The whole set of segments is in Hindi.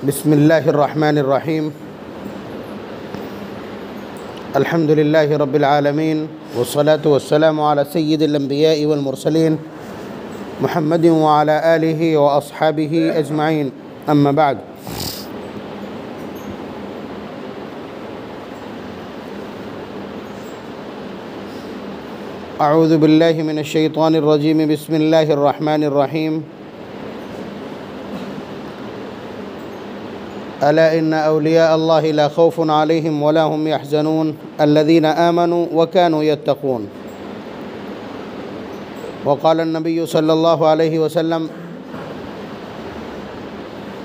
बिस्मिल्लाहिर्रहमानिर्रहीम। अल्हम्दुलिल्लाहि रब्बिल आलमीन वस्सलातु वस्सलामु अला सय्यिदिल अंबिया'i वल मुरसलीन मुहम्मदिन व अला आलिहि व अस्हाबिहि अजमाइन, अम्मा बाद। अऊज़ु बिल्लाहि मिनश शैतानिर रजीम। बिस्मिल्लाहिर रहमानिर रहीम। अला इन्ना औलिया अल्लाहि ला खौफुन अलैहिम वला हुम यहज़नून अल्लज़ीना आमनू व कानू यत्तक़ून। व क़ाल अन्नबिय्यु सल्लल्लाहु अलैहि वसल्लम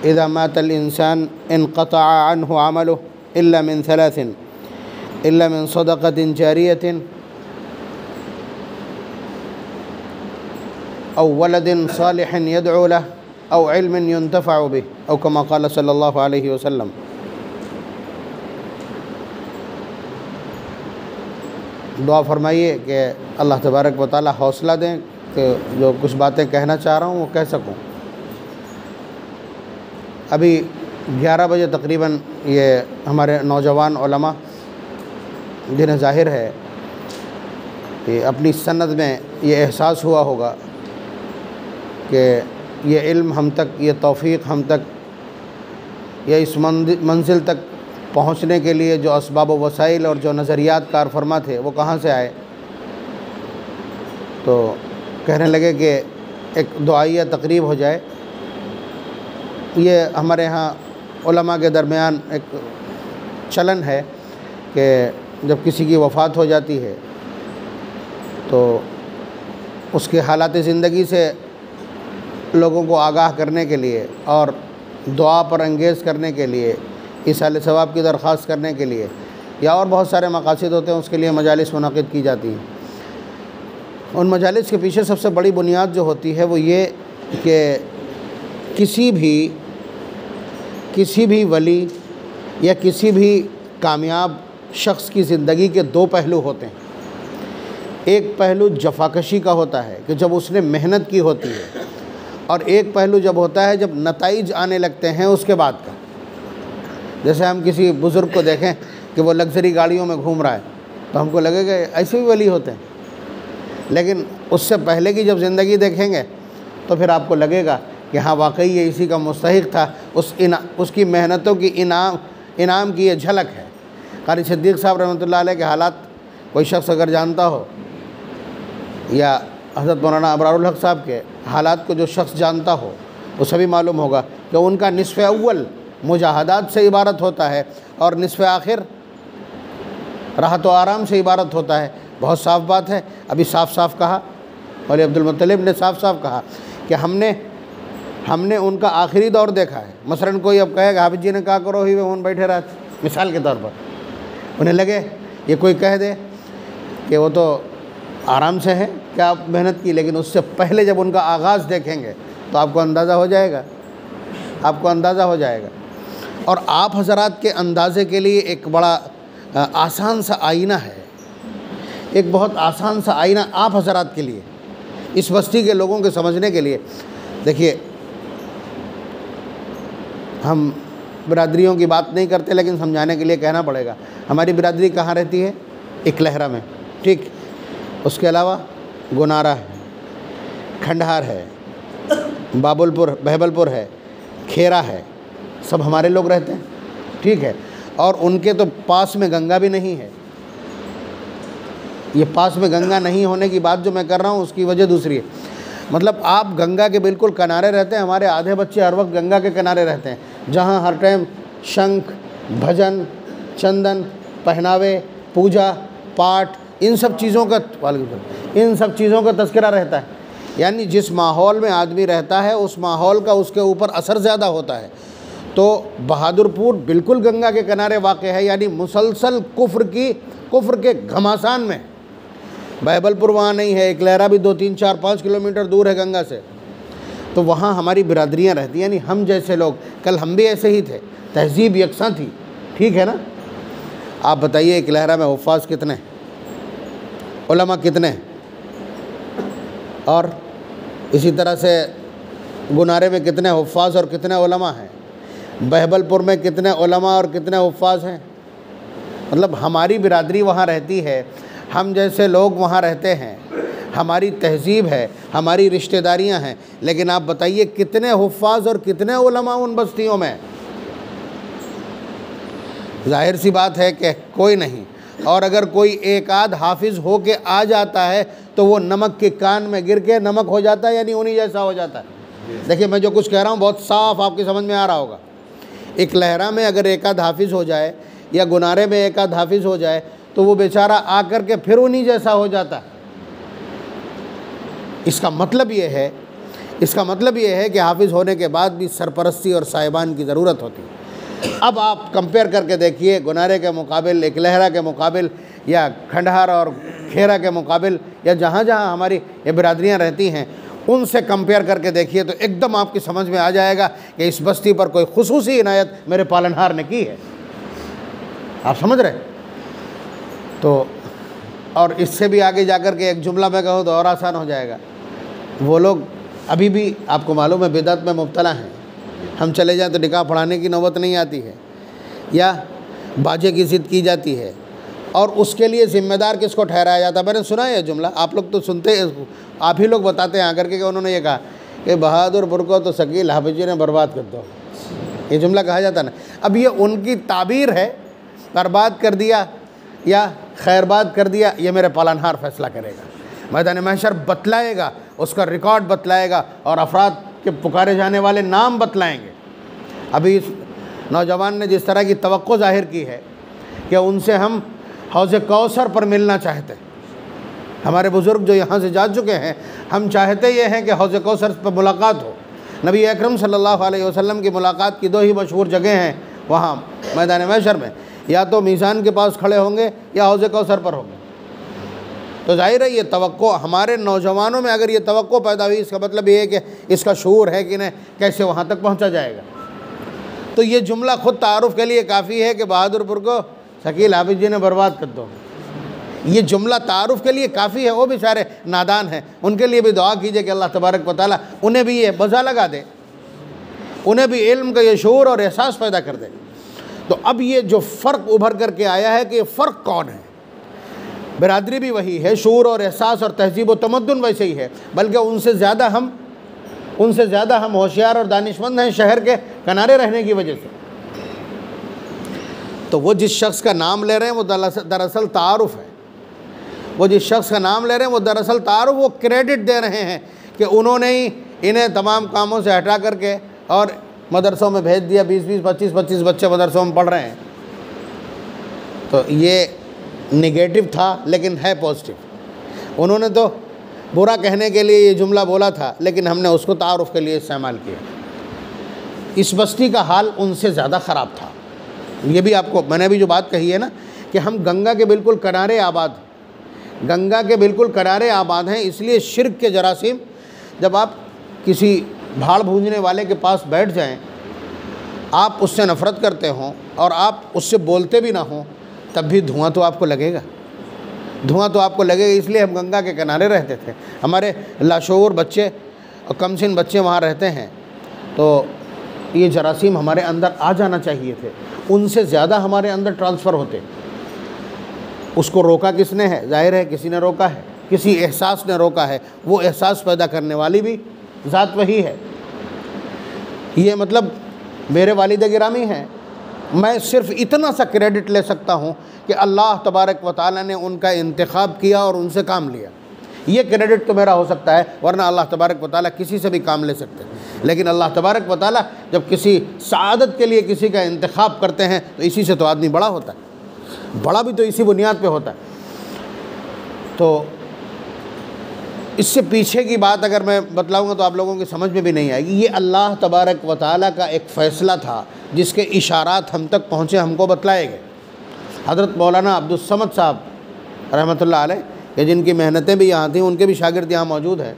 इज़ा मातल इंसान इनक़तअ अन्हु अमलुहु इल्ला मिन सलासिन इल्ला मिन सदक़तिन जारियतिन औ वलदिन सालिहिन यदअू लहु औ इल्मिन युंतफ़अु बिहि औ कमा क़ाल सल्लल्लाहु अलैहि वसल्लम। दुआ फरमाइए कि अल्लाह तबारक व तआला हौसला दें कि जो कुछ बातें कहना चाह रहा हूँ वो कह सकूँ। अभी 11 बजे तकरीबन ये हमारे नौजवान उलमा, जिन्हें ज़ाहिर है कि अपनी सनद में ये एहसास हुआ होगा कि ये इल्म हम तक, ये तौफ़ीक़ हम तक, या इस मंजिल तक पहुँचने के लिए जो असबाब व वसाइल और जो नज़रियात कार फरमा थे वो कहाँ से आए। तो कहने लगे कि एक दुआइया तकरीब हो जाए। ये हमारे यहाँ उलमा के दरमियान एक चलन है कि जब किसी की वफ़ात हो जाती है तो उसके हालात ज़िंदगी से लोगों को आगाह करने के लिए और दुआ पर अंगेज़ करने के लिए, ईसाल सवाब की दरख्वास्त करने के लिए, या और बहुत सारे मकासद होते हैं, उसके लिए मजालिस मुनक़िद की जाती हैं। उन मजालिस के पीछे सबसे बड़ी बुनियाद जो होती है वो ये कि किसी भी वली या किसी भी कामयाब शख्स की ज़िंदगी के दो पहलू होते हैं। एक पहलू जफाकशी का होता है कि जब उसने मेहनत की होती है, और एक पहलू जब होता है जब नताइज आने लगते हैं उसके बाद का। जैसे हम किसी बुज़ुर्ग को देखें कि वो लग्ज़री गाड़ियों में घूम रहा है तो हमको लगेगा ऐसे भी वली होते हैं, लेकिन उससे पहले की जब ज़िंदगी देखेंगे तो फिर आपको लगेगा कि हाँ वाकई ये इसी का मुस्तहिक़ था। उसकी मेहनतों की इनाम की ये झलक है। क़ारी सिद्दीक़ साहब रहमतुल्लाह अलैह के हालात कोई शख्स अगर जानता हो, या हज़रत मौलाना अबरारुल हक़ साहब के हालात को जो शख्स जानता हो, वो सभी मालूम होगा कि उनका निस्फ़ अव्वल मुजाहदात से इबारत होता है और निस्फ़ आखिर राहत व आराम से इबारत होता है। बहुत साफ़ बात है। अभी साफ़ कहा, और अब्दुल मुत्तलिब ने साफ़ कहा कि हमने उनका आखिरी दौर देखा है। मसलन कोई अब कहेगा हाफिज़ जी ने कहा करो ही वे उन बैठे रहते, मिसाल के तौर पर उन्हें लगे ये कोई कह दे कि वो तो आराम से है, क्या आप मेहनत की, लेकिन उससे पहले जब उनका आगाज़ देखेंगे तो आपको अंदाज़ा हो जाएगा। और आप हज़रात के अंदाज़े के लिए एक बड़ा आसान सा आईना है, एक बहुत आसान सा आईना आप हज़रात के लिए, इस बस्ती के लोगों के समझने के लिए। देखिए, हम बिरादरियों की बात नहीं करते, लेकिन समझाने के लिए कहना पड़ेगा। हमारी बिरादरी कहाँ रहती है? इकलहरा में, ठीक। उसके अलावा गुनारा है, खंडहार है, बहबलपुर है, खेरा है, सब हमारे लोग रहते हैं, ठीक है। और उनके तो पास में गंगा भी नहीं है। ये पास में गंगा नहीं होने की बात जो मैं कर रहा हूँ उसकी वजह दूसरी है। मतलब आप गंगा के बिल्कुल किनारे रहते हैं। हमारे आधे बच्चे हर वक्त गंगा के किनारे रहते हैं, जहाँ हर टाइम शंख, भजन, चंदन, पहनावे, पूजा पाठ, इन सब चीज़ों का तज़किरा रहता है। यानी जिस माहौल में आदमी रहता है उस माहौल का उसके ऊपर असर ज़्यादा होता है। तो बहादुरपुर बिल्कुल गंगा के किनारे वाक़ है, यानी मुसलसल कुफ्र के घमासान में। बहबलपुर वहाँ नहीं है, इकलहरा भी 2, 3, 4, 5 किलोमीटर दूर है गंगा से। तो वहाँ हमारी बिरादरियाँ रहती हैं, यानी हम जैसे लोग। कल हम भी ऐसे ही थे, तहज़ीब यकसां थी, ठीक है ना। आप बताइए इकलहरा में हुफ़ाज़ कितने, उलमा कितने, और इसी तरह से गुनारे में कितने हुफ़ाज़ और कितने उलमा हैं, बहबलपुर में कितने उलमा और कितने हुफ़ाज़ हैं। मतलब हमारी बिरादरी वहाँ रहती है, हम जैसे लोग वहाँ रहते हैं, हमारी तहज़ीब है, हमारी रिश्तेदारियाँ हैं, लेकिन आप बताइए कितने हुफ़ाज़ और कितने उलमा उन बस्तियों में। ज़ाहिर सी बात है कि कोई नहीं, और अगर कोई एक आध हाफिज़ हो के आ जाता है तो वो नमक के कान में गिर के नमक हो जाता है, यानी उन्हीं जैसा हो जाता है। देखिए मैं जो कुछ कह रहा हूँ बहुत साफ आपकी समझ में आ रहा होगा। एक लहरा में अगर एक आध हाफिज़ हो जाए या गुनारे में एक आध हाफिज़ हो जाए तो वो बेचारा आकर के फिर उन्हीं जैसा हो जाता है। इसका मतलब ये है कि हाफिज़ होने के बाद भी सरपरस्ती और साहिबान की ज़रूरत होती है। अब आप कंपेयर करके देखिए, गुनारे के मुकाबिल, एक लहरा के मुकाबिल, या खंडहर और खेरा के मुकाबिल, या जहाँ जहाँ हमारी ये बिरादरियाँ रहती हैं उनसे कंपेयर करके देखिए तो एकदम आपकी समझ में आ जाएगा कि इस बस्ती पर कोई खुसूसी इनायत मेरे पालनहार ने की है। आप समझ रहे? तो और इससे भी आगे जाकर के एक जुमला मैं कहूँ तो और आसान हो जाएगा। वो लोग अभी भी आपको मालूम है बिदअत में मुब्तला हैं। हम चले जाएं तो निकाह पढ़ाने की नौबत नहीं आती है, या बाजे की ज़िद की जाती है, और उसके लिए ज़िम्मेदार किसको ठहराया जाता है। मैंने सुना है ये जुमला, आप लोग तो सुनते, आप ही लोग बताते हैं आकर के कि उन्होंने ये कहा कि बहादुरपुर को तो शकील हाफिज़ जी ने बर्बाद कर दो। ये जुमला कहा जाता है ना। अब ये उनकी ताबीर है, बर्बाद कर दिया या खैरबाद कर दिया, ये मेरे पालनहार फैसला करेगा। मैदान महशर बतलाएगा, उसका रिकॉर्ड बतलाएगा और अफराद के पुकारे जाने वाले नाम बतलाएंगे। अभी इस नौजवान ने जिस तरह की तवक्को ज़ाहिर की है कि उनसे हम हौज़ कौसर पर मिलना चाहते हैं। हमारे बुज़ुर्ग जो यहाँ से जा चुके हैं, हम चाहते ये हैं कि हौज़ कौसर पर मुलाकात हो। नबी अकरम सल्लल्लाहु अलैहि वसल्लम की मुलाकात की दो ही मशहूर जगह हैं वहाँ मैदान महशर में, या तो मीज़ान के पास खड़े होंगे या हौज़ कौसर पर होंगे। तो जाहिर है ये तवक्को हमारे नौजवानों में अगर ये तवक्को पैदा हुई, इसका मतलब ये है कि इसका शऊर है कि नहीं, कैसे वहाँ तक पहुँचा जाएगा। तो ये जुमला ख़ुद तारुफ़ के लिए काफ़ी है कि बहादुरपुर को शकील हाफिज़ जी ने बर्बाद कर दो। ये जुमला तारुफ़ के लिए काफ़ी है। वो बेचारे नादान हैं, उनके लिए भी दुआ कीजिए कि अल्लाह तबारक व तआला उन्हें भी ये मज़ा लगा दे, उन्हें भी इल्म का ये शऊर और एहसास पैदा कर दे। तो अब ये जो फ़र्क उभर करके आया है कि ये फ़र्क कौन है। बिरादरी भी वही है, शऊर और एहसास और तहज़ीब व तमद्दुन वैसे ही है, बल्कि उनसे ज़्यादा हम होशियार और दानिशमंद हैं शहर के किनारे रहने की वजह से। तो वो जिस शख्स का नाम ले रहे हैं वो दरअसल तारुफ़ है। वो जिस शख्स का नाम ले रहे हैं वो दरअसल तारुफ़, वो क्रेडिट दे रहे हैं कि उन्होंने ही इन्हें तमाम कामों से हटा करके और मदरसों में भेज दिया। 20-20, 25-25 बच्चे मदरसों में पढ़ रहे हैं। तो ये नेगेटिव था लेकिन है पॉजिटिव। उन्होंने तो बुरा कहने के लिए ये जुमला बोला था, लेकिन हमने उसको तारुफ़ के लिए इस्तेमाल किया। इस बस्ती का हाल उनसे ज़्यादा ख़राब था। ये भी आपको मैंने भी जो बात कही है ना कि हम गंगा के बिल्कुल किनारे आबाद हैं, गंगा के बिल्कुल किनारे आबाद हैं, इसलिए शिर्क के जरासीम, जब आप किसी भाड़ भूंजने वाले के पास बैठ जाएं, आप उससे नफ़रत करते हों और आप उससे बोलते भी ना हों, तब भी धुआं तो आपको लगेगा, इसलिए हम गंगा के किनारे रहते थे। हमारे लाशऊर बच्चे और कमसिन बच्चे वहाँ रहते हैं, तो ये जरासीम हमारे अंदर आ जाना चाहिए थे, उनसे ज़्यादा हमारे अंदर ट्रांसफ़र होते। उसको रोका किसने है? ज़ाहिर है किसी ने रोका है, किसी एहसास ने रोका है। वो एहसास पैदा करने वाली भी ज़ात वही है। ये मतलब मेरे वालिद गिरामी हैं, मैं सिर्फ़ इतना सा क्रेडिट ले सकता हूँ कि अल्लाह तबारक व तआला ने उनका इंतखाब किया और उनसे काम लिया। ये क्रेडिट तो मेरा हो सकता है, वरना अल्लाह तबारक व तआला किसी से भी काम ले सकते हैं। लेकिन अल्लाह तबारक व तआला जब किसी सआदत के लिए किसी का इंतखाब करते हैं तो इसी से तो आदमी बड़ा होता है, बड़ा भी तो इसी बुनियाद पे होता है। तो इससे पीछे की बात अगर मैं बतलाऊँगा तो आप लोगों की समझ में भी नहीं आएगी। ये अल्लाह तबारक व तआला का एक फ़ैसला था जिसके इशारात हम तक पहुँचे, हमको बतलाए गए। हज़रत मौलाना अब्दुल समद साहब रहमतुल्लाह अलैह, कि जिनकी मेहनतें भी यहाँ थीं, उनके भी शागिर्द यहाँ मौजूद हैं,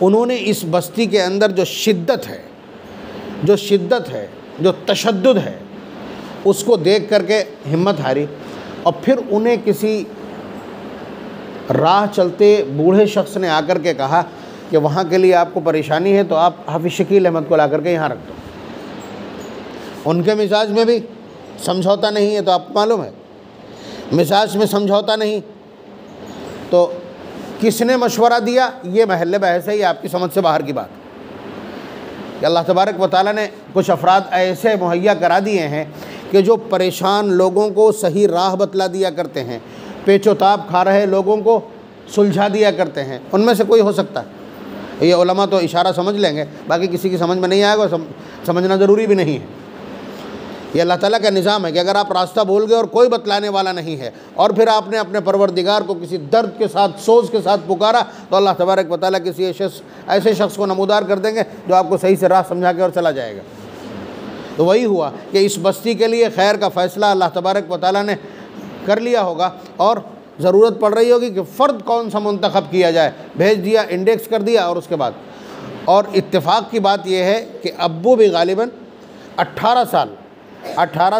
उन्होंने इस बस्ती के अंदर जो शिद्दत है, जो तशद्दुद है, उसको देख करके हिम्मत हारी और फिर उन्हें किसी राह चलते बूढ़े शख्स ने आकर के कहा कि वहाँ के लिए आपको परेशानी है तो आप हाफिज़ शकील अहमद को ला करके यहाँ रख दो। उनके मिजाज में भी समझौता नहीं है, तो आपको मालूम है मिजाज में समझौता नहीं, तो किसने मशवरा दिया? ये महल बहस है, ये आपकी समझ से बाहर की बात कि अल्लाह तबारक व तआला ने कुछ अफराद ऐसे मुहैया करा दिए हैं कि जो परेशान लोगों को सही राह बतला दिया करते हैं, पेचोताब खा रहे लोगों को सुलझा दिया करते हैं। उनमें से कोई हो सकता है। ये उलमा तो इशारा समझ लेंगे, बाकी किसी की समझ में नहीं आएगा, समझना ज़रूरी भी नहीं है। ये अल्लाह ताला का निज़ाम है कि अगर आप रास्ता बोल गए और कोई बतलाने वाला नहीं है और फिर आपने अपने परवरदिगार को किसी दर्द के साथ, सोच के साथ पुकारा, तो अल्लाह तबारक व तआला किसी ऐसे शख्स को नमूदार कर देंगे जो आपको सही से राह समझा के और चला जाएगा। तो वही हुआ कि इस बस्ती के लिए खैर का फ़ैसला अल्लाह तबारक व तआला ने कर लिया होगा और ज़रूरत पड़ रही होगी कि फ़र्द कौन सा मुंतखब किया जाए। भेज दिया, इंडेक्स कर दिया, और उसके बाद और इत्तेफाक की बात यह है कि अब्बू भी गालिबन 18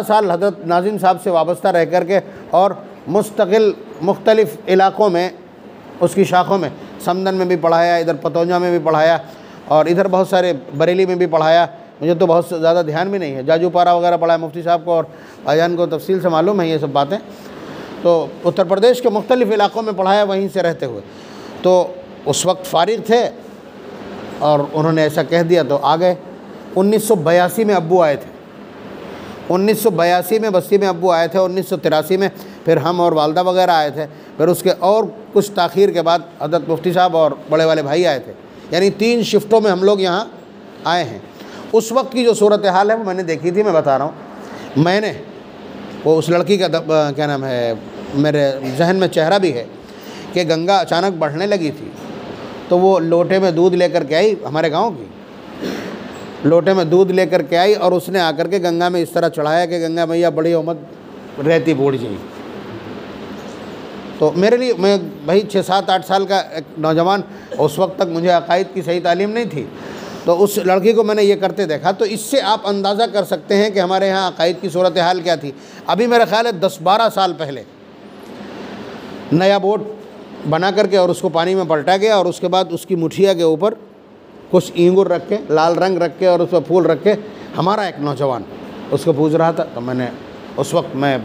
साल हज़रत नाज़िम साहब से वाबस्ता रह कर के और मुस्तकिल मुख्तलिफ़ इलाक़ों में, उसकी शाखों में, समदन में भी पढ़ाया, इधर पतौंजा में भी पढ़ाया और इधर बहुत सारे बरेली में भी पढ़ाया। मुझे तो बहुत ज़्यादा ध्यान भी नहीं है, जाजूपारा वगैरह पढ़ाया मुफ्ती साहब को, और भाईजान को तफसील से मालूम है ये सब बातें। तो उत्तर प्रदेश के मुख्तलिफ़ इलाक़ों में पढ़ाया वहीं से रहते हुए। तो उस वक्त फ़ारिग थे और उन्होंने ऐसा कह दिया तो आ गए। 1982 में अब्बू आए थे, 1982 में बस्ती में अब्बू आए थे, 1983 में फिर हम और वालदा वगैरह आए थे, फिर उसके और कुछ ताख़ीर के बाद हज़रत मुफ्ती साहब और बड़े वाले भाई आए थे। यानी 3 शिफ्टों में हम लोग यहाँ आए हैं। उस वक्त की जो सूरत हाल है वो मैंने देखी थी, मैं बता रहा हूँ। मैंने वो उस लड़की का क्या नाम है, मेरे जहन में चेहरा भी है कि गंगा अचानक बढ़ने लगी थी, तो वो लोटे में दूध लेकर के आई, हमारे गांव की लोटे में दूध लेकर के आई और उसने आकर के गंगा में इस तरह चढ़ाया कि गंगा मैया बड़ी उम्मत रहती बूढ़ जी। तो मेरे लिए, मैं भाई 6-7-8 साल का एक नौजवान, उस वक्त तक मुझे अकायद की सही तालीम नहीं थी, तो उस लड़की को मैंने ये करते देखा। तो इससे आप अंदाज़ा कर सकते हैं कि हमारे यहाँ अकायद की सूरत हाल क्या थी। अभी मेरा ख़्याल है 10-12 साल पहले नया बोट बना करके और उसको पानी में पलटा गया और उसके बाद उसकी मुठिया के ऊपर कुछ ईंगुर रख के, लाल रंग रख के और उस पर फूल रख के हमारा एक नौजवान उसको पूछ रहा था। तो मैंने उस वक्त मैं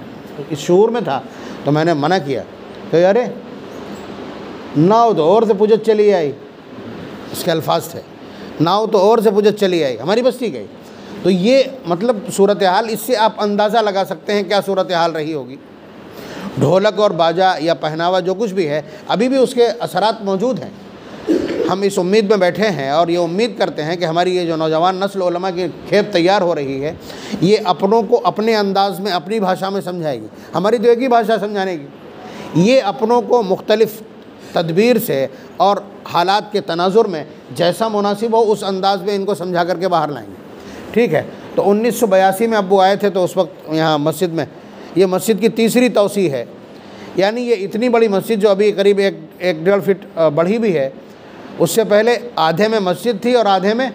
इस शूर में था, तो मैंने मना किया कि अरे नाव तो और से पूजत चली आई, इसके अल्फाज थे, नाव तो और से पूजत चली आई, हमारी बस्ती गई। तो ये मतलब सूरत हाल, इससे आप अंदाज़ा लगा सकते हैं क्या सूरत हाल रही होगी। ढोलक और बाजा या पहनावा जो कुछ भी है, अभी भी उसके असरात मौजूद हैं। हम इस उम्मीद में बैठे हैं और ये उम्मीद करते हैं कि हमारी ये जो नौजवान नस्ल उलमा की खेप तैयार हो रही है, ये अपनों को अपने अंदाज़ में, अपनी भाषा में समझाएगी। हमारी तो एक ही भाषा समझाने की, ये अपनों को मुख्तलिफ़ तदबीर से और हालात के तनाजुर में जैसा मुनासिब हो उस अंदाज़ में इनको समझा करके बाहर लाएंगे। ठीक है। तो 1982 में अब्बू आए थे, तो उस वक्त यहाँ मस्जिद में, ये मस्जिद की तीसरी तौसी है, यानी ये इतनी बड़ी मस्जिद जो अभी करीब 1-1.5 फीट बढ़ी भी है। उससे पहले आधे में मस्जिद थी और आधे में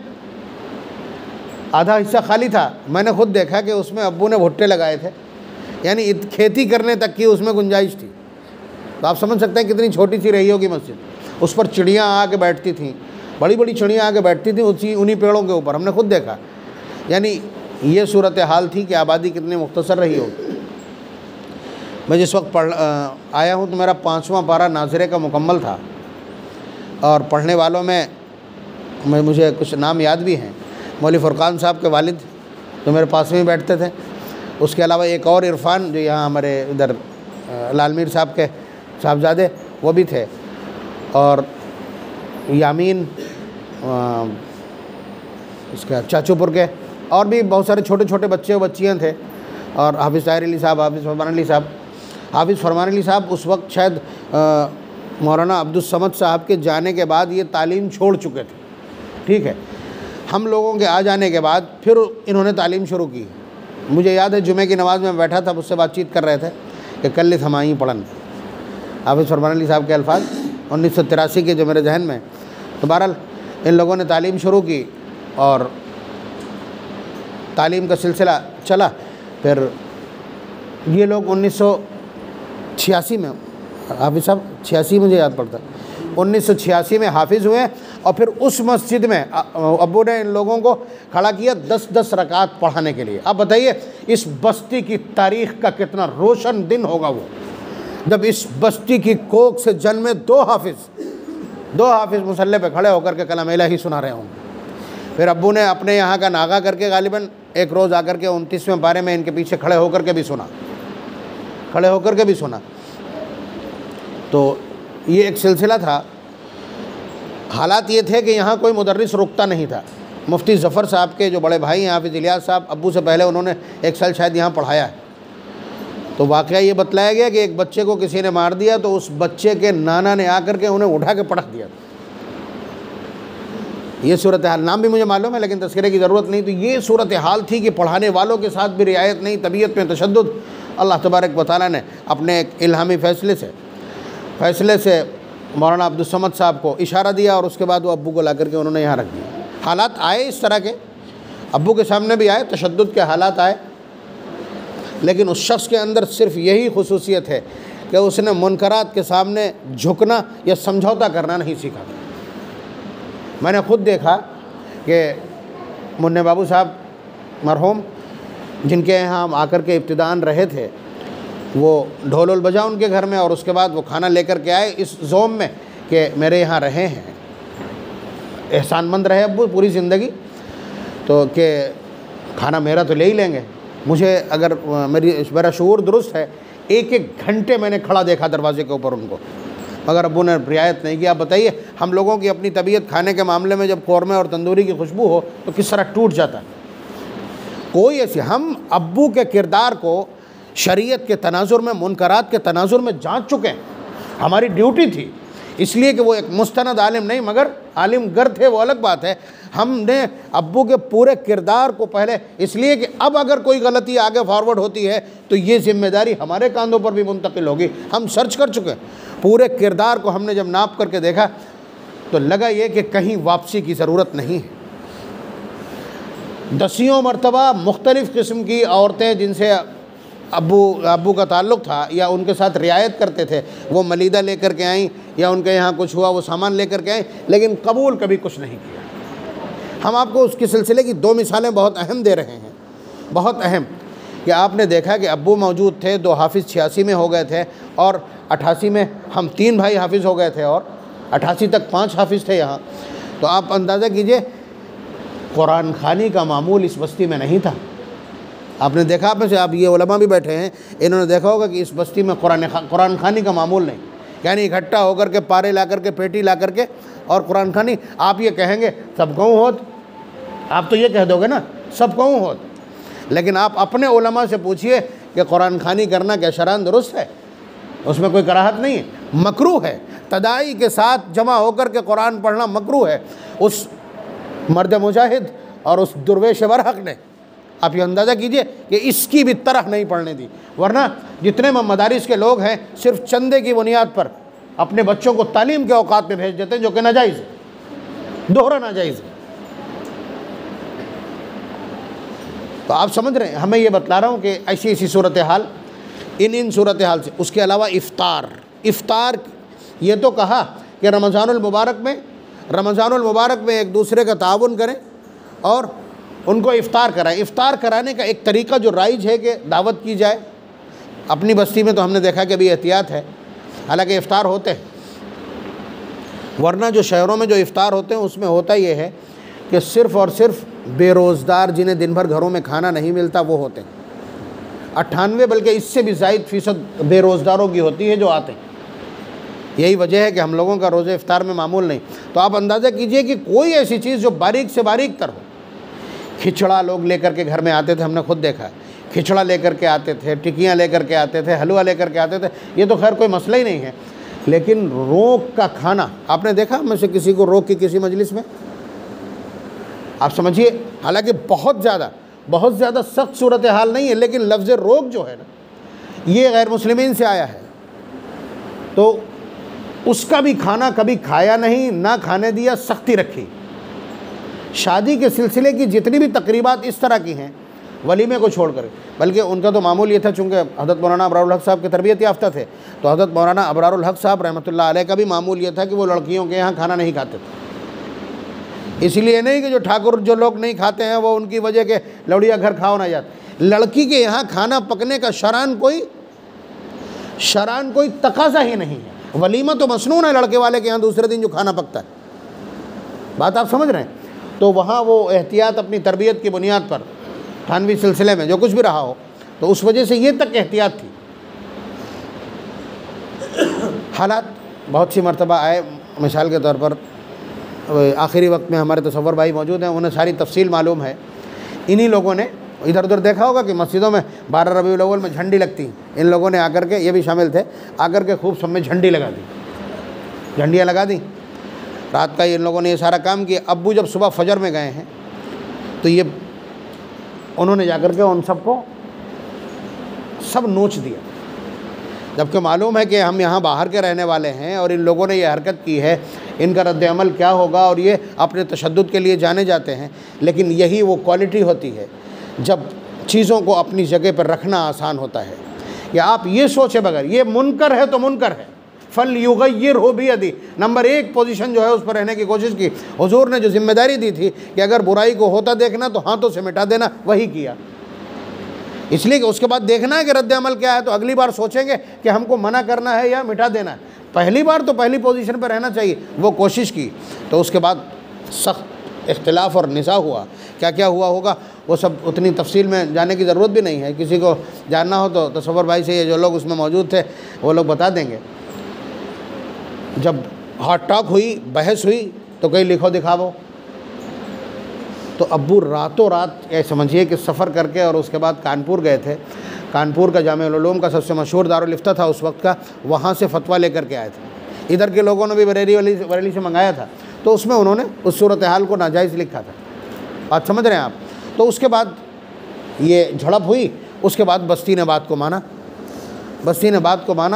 आधा हिस्सा खाली था। मैंने खुद देखा कि उसमें अब्बू ने भुट्टे लगाए थे, यानी खेती करने तक की उसमें गुंजाइश थी। तो आप समझ सकते हैं कितनी छोटी सी रही होगी मस्जिद। उस पर चिड़ियाँ आके बैठती थीं, बड़ी बड़ी चिड़ियाँ आके बैठती थीं उन्हीं पेड़ों के ऊपर, हमने खुद देखा। यानी ये सूरत हाल थी कि आबादी कितनी मुख्तसर रही होगी। मैं जिस वक्त आया हूँ तो मेरा 5वां पारा नाज़िरे का मुकम्मल था और पढ़ने वालों में मुझे कुछ नाम याद भी हैं। मौलवी फ़ुरक़ान साहब के वालिद जो मेरे पास में ही बैठते थे, उसके अलावा एक और इरफ़ान जो यहाँ हमारे इधर लालमीर साहब के साहबजादे वो भी थे, और यामीन इसका चाचूपुर के और भी बहुत सारे छोटे छोटे बच्चे और बच्चियाँ थे, और हाफिज़ ताहिर अली साहब, हाफिज़ फरमान अली साहब। हाफिज़ फरमान अली साहब उस वक्त शायद मौलाना अब्दुल समद साहब के जाने के बाद ये तालीम छोड़ चुके थे। ठीक है। हम लोगों के आ जाने के बाद फिर इन्होंने तालीम शुरू की। मुझे याद है जुमे की नमाज़ में बैठा था, उससे बातचीत कर रहे थे कि कल थमाई पढ़न, हाफिज़ फरमान अली साहब के अल्फाज 1983 के जो मेरे जहन में। तो बहरहाल इन लोगों ने तालीम शुरू की और तालीम का सिलसिला चला। फिर ये लोग 1986 में, हाफिज़ साहब 86 मुझे याद पड़ता, 1986 में हाफिज़ हुए और फिर उस मस्जिद में अब्बू ने इन लोगों को खड़ा किया 10-10 रकात पढ़ाने के लिए। अब बताइए इस बस्ती की तारीख़ का कितना रोशन दिन होगा वो, जब इस बस्ती की कोख से जन्मे दो हाफिज़ मुसल्ले पे खड़े होकर के कलाम इलाही सुना रहे होंगे। फिर अब्बू ने अपने यहाँ का नागा करके गालिबन एक रोज़ आकर के 29वें पारे में इनके पीछे खड़े होकर के भी सुना। तो ये एक सिलसिला था। हालात ये थे कि यहाँ कोई मुदर्रिस रुकता नहीं था। मुफ्ती ज़फ़र साहब के जो बड़े भाई हैं हाफिज़ इलियास साहब, अब्बू से पहले उन्होंने 1 साल शायद यहाँ पढ़ाया है। तो वाक़या ये बतलाया गया कि एक बच्चे को किसी ने मार दिया तो उस बच्चे के नाना ने आकर के उन्हें उठा के पटक दिया। ये सूरत हाल, नाम भी मुझे मालूम है लेकिन तज़किरे की ज़रूरत नहीं। तो ये सूरत हाल थी कि पढ़ाने वालों के साथ भी रियायत नहीं, तबीयत में तशद्दुद। अल्लाह तबारक व तआला ने अपने एक इल्हामी फ़ैसले से मौलाना अब्दुल समद साहब को इशारा दिया और उसके बाद वो अब्बू को ला करके उन्होंने यहाँ रख दिया। हालात आए इस तरह के, अब्बू के सामने भी आए, तशद्दुद के हालात आए, लेकिन उस शख्स के अंदर सिर्फ यही खुसूसियत है कि उसने मुनकरात के सामने झुकना या समझौता करना नहीं सीखा। मैंने ख़ुद देखा कि मुन्ने बाबू साहब मरहूम, जिनके यहाँ हम आकर के इब्तिदान रहे थे, वो ढोल बजा उनके घर में और उसके बाद वो खाना लेकर के आए इस ज़ोम में कि मेरे यहाँ रहे हैं, एहसानमंद रहे अब्बू पूरी ज़िंदगी, तो कि खाना मेरा तो ले ही लेंगे। मुझे अगर मेरा शऊर दुरुस्त है, 1-1 घंटे मैंने खड़ा देखा दरवाजे के ऊपर उनको, मगर अब्बू ने रियायत नहीं किया। बताइए हम लोगों की अपनी तबीयत खाने के मामले में जब कौरमे और तंदूरी की खुशबू हो तो किस तरह टूट जाता है। कोई ऐसी, हम अब्बू के किरदार को शरीयत के तनाजुर में, मुनकरात के तनाजुर में जांच चुके हैं। हमारी ड्यूटी थी, इसलिए कि वो एक मुस्तनद आलिम नहीं मगर आलिम गर थे, वो अलग बात है। हमने अब्बू के पूरे किरदार को पहले, इसलिए कि अब अगर कोई गलती आगे फॉरवर्ड होती है तो ये जिम्मेदारी हमारे कांधों पर भी मुंतकिल होगी। हम सर्च कर चुके हैं, पूरे किरदार को हमने जब नाप करके देखा तो लगा ये कि कहीं वापसी की ज़रूरत नहीं है। दसियों मरतबा मुख्तलिफ़ किस्म की औरतें जिनसे अब्बू का ताल्लुक़ था या उनके साथ रियायत करते थे, वो मलीदा लेकर के आईं या उनके यहाँ कुछ हुआ वो सामान लेकर के आईं, लेकिन कबूल कभी कुछ नहीं किया। हम आपको उसके सिलसिले की 2 मिसालें बहुत अहम दे रहे हैं, बहुत अहम, कि आपने देखा कि अब्बू मौजूद थे, 2 हाफिज़ 86 में हो गए थे और 88 में हम 3 भाई हाफिज़ हो गए थे और 88 तक 5 हाफिज़ थे यहाँ। तो आप अंदाज़ा कीजिए कुरान खानी का मामूल इस बस्ती में नहीं था। आपने देखा, आप में से आप ये उलमा भी बैठे हैं, इन्होंने देखा होगा कि इस बस्ती में कुरान खानी का मामूल नहीं, यानी इकट्ठा होकर के पारे ला करके, पेटी ला करके और कुरान खानी। आप ये कहेंगे सब कहूँ होत, आप तो ये कह दोगे ना सब कहूँ होत, लेकिन आप अपने उलमा से पूछिए कि कुरान खानी करना क्या शरअन दुरुस्त है? उसमें कोई कराहत नहीं है, मकरूह है। तदाई के साथ जमा होकर के कुरान पढ़ना मकरूह है। उस मर्द मुजाहिद और उस दुर्वेश बरहक ने, आप ये अंदाज़ा कीजिए कि इसकी भी तरह नहीं पढ़ने दी, वरना जितने मदारिस के लोग हैं सिर्फ चंदे की बुनियाद पर अपने बच्चों को तालीम के औकात में भेज देते हैं, जो कि नाजायज़ है, दोहरा नाजायज़ है। तो आप समझ रहे हैं, हमें ये बतला रहा हूँ कि ऐसी ऐसी सूरत हाल, इन सूरत हाल से। उसके अलावा इफ़्तार ये तो कहा कि रमज़ानुल मुबारक में एक दूसरे का ताउन करें और उनको इफ़्तार कराएं। इफ़्तार कराने का एक तरीका जो राइज है कि दावत की जाए। अपनी बस्ती में तो हमने देखा कि अभी एहतियात है, हालांकि इफ़्तार होते हैं, वरना जो शहरों में जो इफ़्तार होते हैं उसमें होता ये है कि सिर्फ़ और सिर्फ बेरोज़गार जिन्हें दिन भर घरों में खाना नहीं मिलता वो होते हैं। 98 बल्कि इससे भी ज़ायद फ़ीसद बेरोज़गारों की होती है जो आते हैं। यही वजह है कि हम लोगों का रोज़े इफ़्तार में मामूल नहीं। तो आप अंदाज़ा कीजिए कि कोई ऐसी चीज़ जो बारीक से बारीक तर हो। खिचड़ा लोग लेकर के घर में आते थे, हमने खुद देखा है, खिचड़ा लेकर के आते थे, टिकियाँ लेकर के आते थे, हलवा लेकर के आते थे। ये तो खैर कोई मसला ही नहीं है, लेकिन रोक का खाना आपने देखा में से किसी को रोक की किसी मजलिस में? आप समझिए, हालांकि बहुत ज़्यादा सख्त सूरत हाल नहीं है, लेकिन लफ्ज़ रोक जो है ना, ये गैर मुस्लिमीन से आया है। तो उसका भी खाना कभी खाया नहीं, ना खाने दिया, सख्ती रखी। शादी के सिलसिले की जितनी भी तकरीबात इस तरह की हैं, वलीमे को छोड़ कर। बल्कि उनका तो मामूल ये था, चूँकि हज़रत मौलाना अबरारुल हक़ साहब के तरबियत याफ्ता थे, तो हज़रत मौलाना अबरारुल हक़ साहब रहमतुल्लाह अलैह का भी मामूल ये था कि वो लड़कियों के यहाँ खाना नहीं खाते थे। इसलिए नहीं कि जो ठाकुर जो लोग नहीं खाते हैं वो उनकी वजह के लौड़िया घर खाओ ना जाते। लड़की के यहाँ खाना पकने का शरान कोई तकाजा ही नहीं है। वलीमा तो मसनून है लड़के वाले के यहाँ दूसरे दिन जो खाना पकता है। बात आप समझ रहे हैं? तो वहाँ वो एहतियात अपनी तरबियत की बुनियाद पर थानवी सिलसिले में जो कुछ भी रहा हो, तो उस वजह से ये तक एहतियात थी। हालात बहुत सी मरतबा आए, मिसाल के तौर पर आखिरी वक्त में हमारे तसव्वुर भाई मौजूद हैं, उन्हें सारी तफसील मालूम है। इन्हीं लोगों ने इधर उधर देखा होगा कि मस्जिदों में 12 रबीउल अव्वल में झंडी लगती, इन लोगों ने आकर के, ये भी शामिल थे, आकर के खूब सब में झंडी लगा दी, झंडियाँ लगा दी। रात का इन लोगों ने ये सारा काम किया। अब्बू जब सुबह फजर में गए हैं तो ये उन्होंने जाकर के उन सबको सब नोच दिया, जबकि मालूम है कि हम यहाँ बाहर के रहने वाले हैं और इन लोगों ने ये हरकत की है, इनका रद्द अमल क्या होगा, और ये अपने तशद्दुद के लिए जाने जाते हैं। लेकिन यही वो क्वालिटी होती है जब चीज़ों को अपनी जगह पर रखना आसान होता है। या आप ये सोचे बगैर, ये मुनकर है तो मुनकर है, फल युगय्यिर हो भी यदि, नंबर 1 पोजीशन जो है उस पर रहने की कोशिश की। हुजूर ने जो जिम्मेदारी दी थी कि अगर बुराई को होता देखना तो हाथों से मिटा देना, वही किया। इसलिए कि उसके बाद देखना है कि रद्द अमल क्या है, तो अगली बार सोचेंगे कि हमको मना करना है या मिटा देना है। पहली बार तो पहली पोजीशन पर रहना चाहिए, वो कोशिश की। तो उसके बाद सख्त इख्तिलाफ और निज़ा हुआ। क्या क्या हुआ होगा वो सब उतनी तफसील में जाने की ज़रूरत भी नहीं है। किसी को जानना हो तो तसव्वुर भाई से, ये जो लोग उसमें मौजूद थे वो लोग बता देंगे। जब हॉट टॉक हुई, बहस हुई, तो कहीं लिखो दिखावो, तो अब्बू रातों रात समझिए कि सफ़र करके और उसके बाद कानपुर गए थे। कानपुर का जामिउल उलूम का सबसे मशहूर दारुल इफ्ता था उस वक्त का, वहाँ से फतवा लेकर के आए थे। इधर के लोगों ने भी बरेली से मंगाया था, तो उसमें उन्होंने उस सूरत हाल को नाजायज़ लिखा था। बात समझ रहे हैं आप? तो उसके बाद ये झड़प हुई, उसके बाद बस्ती ने बात को माना,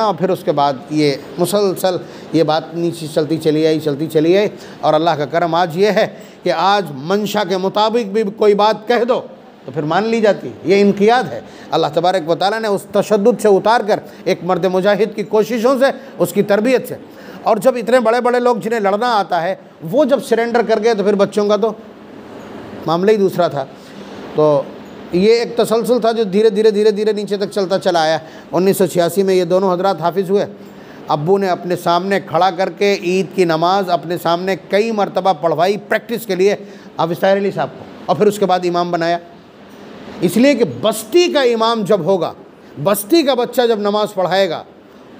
और फिर उसके बाद ये मुसलसल ये बात नीचे चलती चली आई। और अल्लाह का करम आज ये है कि आज मंशा के मुताबिक भी कोई बात कह दो तो फिर मान ली जाती है। ये इनकियाद है। अल्लाह तबारक व तआला ने उस तशद्दुद से उतार कर एक मर्द मुजाहिद की कोशिशों से, उसकी तरबियत से, और जब इतने बड़े बड़े लोग जिन्हें लड़ना आता है वो जब सरेंडर कर गए तो फिर बच्चों का तो मामला ही दूसरा था। तो ये एक तसलसल था जो धीरे धीरे नीचे तक चलता चला आया। 1986 में ये दोनों हजरात हाफिज़ हुए। अब्बू ने अपने सामने खड़ा करके ईद की नमाज अपने सामने कई मरतबा पढ़वाई प्रैक्टिस के लिए हाफिज़ ताहिर अली साहब को, और फिर उसके बाद इमाम बनाया। इसलिए कि बस्ती का इमाम जब होगा, बस्ती का बच्चा जब नमाज़ पढ़ाएगा,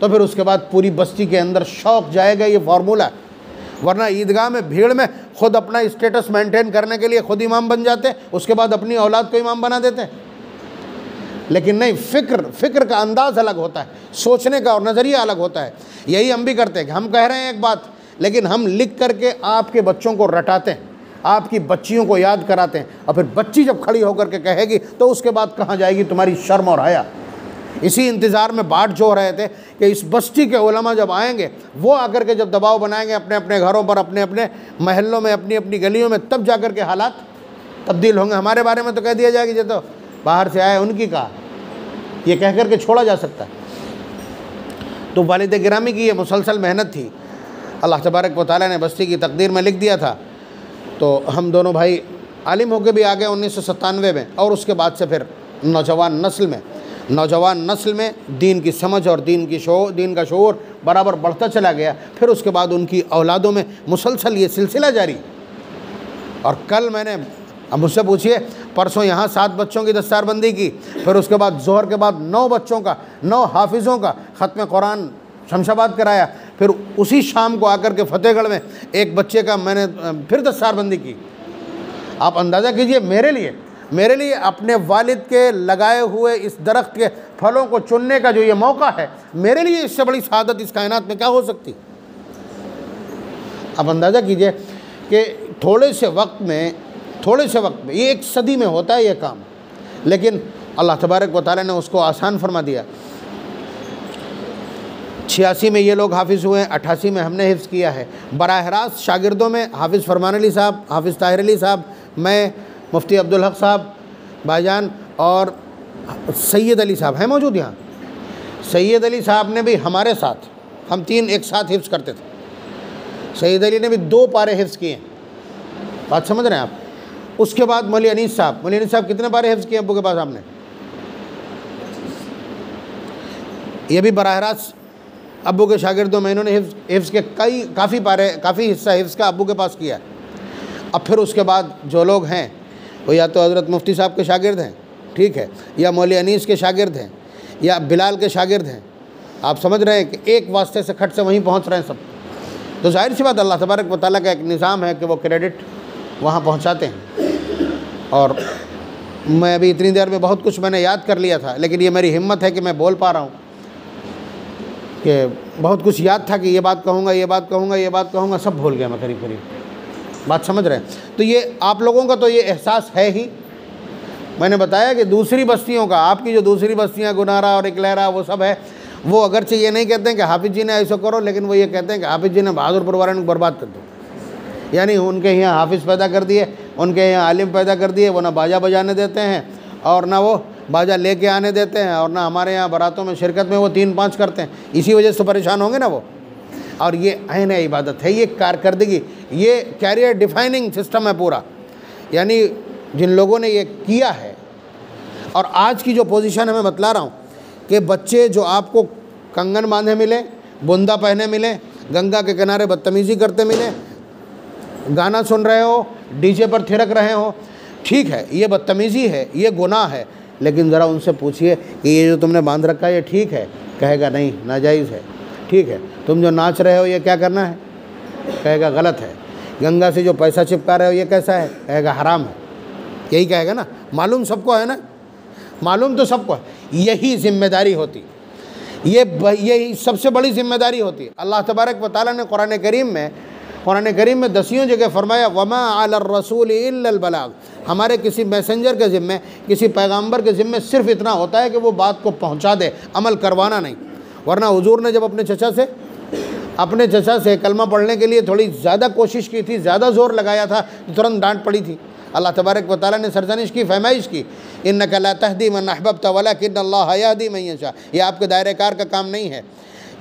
तो फिर उसके बाद पूरी बस्ती के अंदर शौक़ जाएगा। ये फार्मूला। वरना ईदगाह में भीड़ में खुद अपना स्टेटस मेंटेन करने के लिए खुद इमाम बन जाते, उसके बाद अपनी औलाद को इमाम बना देते। लेकिन नहीं, फ़िक्र का अंदाज़ अलग होता है, सोचने का और नज़रिया अलग होता है। यही हम भी करते हैं कि हम कह रहे हैं एक बात, लेकिन हम लिख करके आपके बच्चों को रटाते हैं, आपकी बच्चियों को याद कराते हैं, और फिर बच्ची जब खड़ी होकर के कहेगी तो उसके बाद कहाँ जाएगी तुम्हारी शर्म और हया। इसी इंतज़ार में बाट जो रहे थे कि इस बस्ती के उलमा जब आएंगे, वो आकर के जब दबाव बनाएंगे अपने अपने घरों पर, अपने अपने महल्लों में, अपनी अपनी गलियों में, तब जाकर के हालात तब्दील होंगे। हमारे बारे में तो कह दिया जाएगा ये तो बाहर से आए उनकी कहा, ये कह कर के छोड़ा जा सकता है। तो वालिद गिरामी की ये मुसलसल मेहनत थी। अल्लाह तबारक व तआला ने बस्ती की तकदीर में लिख दिया था। तो हम दोनों भाई आलिम होकर भी आ गए 1997 में, और उसके बाद से फिर नौजवान नस्ल में दीन की समझ और दीन का शऊर बराबर बढ़ता चला गया। फिर उसके बाद उनकी औलादों में मुसलसल ये सिलसिला जारी। और कल मैंने, अब मुझसे पूछिए, परसों यहाँ 7 बच्चों की दस्तारबंदी की, फिर उसके बाद जोहर के बाद 9 बच्चों का, 9 हाफिज़ों का ख़त्म कुरान शमशाबाद कराया। फिर उसी शाम को आकर के फतेहगढ़ में एक बच्चे का मैंने फिर दस्तारबंदी की। आप अंदाज़ा कीजिए, मेरे लिए अपने वालिद के लगाए हुए इस दरख्त के फलों को चुनने का जो ये मौका है, मेरे लिए इससे बड़ी सआदत इस कायनात में क्या हो सकती। आप अंदाज़ा कीजिए कि थोड़े से वक्त में ये 1 सदी में होता है ये काम, लेकिन अल्लाह तबारक व तआला ने उसको आसान फरमा दिया। 86 में ये लोग हाफिज़ हुए, 88 में हमने हिफ्ज़ किया है। बराह रास्त शागिर्दों में हाफिज़ फरमान अली साहब, हाफिज़ ताहिर अली साहब, मैं, मुफ्ती अब्दुल हक साहब भाईजान, और सैयद अली साहब हैं मौजूद यहाँ। सैयद अली साहब ने भी हमारे साथ, हम 3 एक साथ हिफ्ज़ करते थे। सैयद अली ने भी 2 पारे हिफ्ज़ किए, बात समझ रहे हैं आप। उसके बाद मौलवी अनीस साहब कितने पारे हिफ्ज़ किए अब्बू के पास आपने? ये भी बराह रास्त अब्बू के शागिर्दों में इन्होंने हिफ्ज़ के काफ़ी हिस्सा हिफ्ज़ का अब्बू के पास किया। अब फिर उसके बाद जो लोग हैं वो या तो हज़रत मुफ्ती साहब के शागिर्द हैं, ठीक है, या मौलवी अनीस के शागिर्द हैं, या बिलाल के शागिर्द हैं। आप समझ रहे हैं कि एक वास्ते से खट से वहीं पहुंच रहे हैं सब। तो जाहिर सी बात अल्लाह तबारक व तआला का एक निज़ाम है कि वो क्रेडिट वहाँ पहुँचाते हैं। और मैं अभी इतनी देर में बहुत कुछ मैंने याद कर लिया था, लेकिन ये मेरी हिम्मत है कि मैं बोल पा रहा हूँ कि बहुत कुछ याद था कि ये बात कहूँगा, सब भूल गया मैं करीब। बात समझ रहे हैं? तो ये आप लोगों का तो ये एहसास है ही। मैंने बताया कि दूसरी बस्तियों का, आपकी जो दूसरी बस्तियाँ गुनारा और इकलहरा वो सब है, वो अगरचे ये नहीं कहते हैं कि हाफिज़ जी ने ऐसा करो, लेकिन वो ये कहते हैं कि हाफिज़ जी ने बहादुरपुर वालों को बर्बाद कर दो। यानी उनके यहाँ हाफिज़ पैदा कर दिए, उनके यहाँ आलिम पैदा कर दिए, वो ना बाजा बजाने देते हैं और ना वो बाजा लेके आने देते हैं, और ना हमारे यहाँ बारातों में शिरकत में वो 3-5 करते हैं। इसी वजह से परेशान होंगे ना वो। और ये अहन इबादत है, ये कारकर्दगी, ये कैरियर डिफाइनिंग सिस्टम है पूरा। यानी जिन लोगों ने ये किया है, और आज की जो पोजीशन है मैं बतला रहा हूँ कि बच्चे जो आपको कंगन बांधे मिले, बुंदा पहने मिले, गंगा के किनारे बदतमीज़ी करते मिले, गाना सुन रहे हो, डीजे पर थिरक रहे हो, ठीक है, ये बदतमीज़ी है, ये गुनाह है, लेकिन ज़रा उनसे पूछिए कि ये जो तुमने बांध रखा है ये ठीक है? कहेगा नहीं, नाजायज़ है। ठीक है, तुम जो नाच रहे हो ये क्या करना है? कहेगा गलत है। गंगा से जो पैसा चिपका रहे हो ये कैसा है? कहेगा हराम है। यही कहेगा ना, मालूम सबको है ना, मालूम तो सबको है। यही जिम्मेदारी होती, यही सबसे बड़ी जिम्मेदारी होती है। अल्लाह तबारक व तआला ने कुरान करीम में 10 जगह फरमाया वमा अला रसूल इल्लल बलाग। हमारे किसी मैसेंजर के ज़िम्मे, किसी पैगम्बर के ज़िम्मे सिर्फ इतना होता है कि वो बात को पहुँचा दे, अमल करवाना नहीं। वरना हुजूर ने जब अपने चचा से कलमा पढ़ने के लिए थोड़ी ज़्यादा कोशिश की थी, ज़्यादा ज़ोर लगाया था, तो तुरंत डांट पड़ी थी। अल्लाह तबारक व तआला ने सरजनिश की, फरमाइश की, इन्नका ला तहदी मन अहबब्ता वलाकिन्न अल्लाह यहदी मन यशा। ये आपके दायरे कार का काम नहीं है,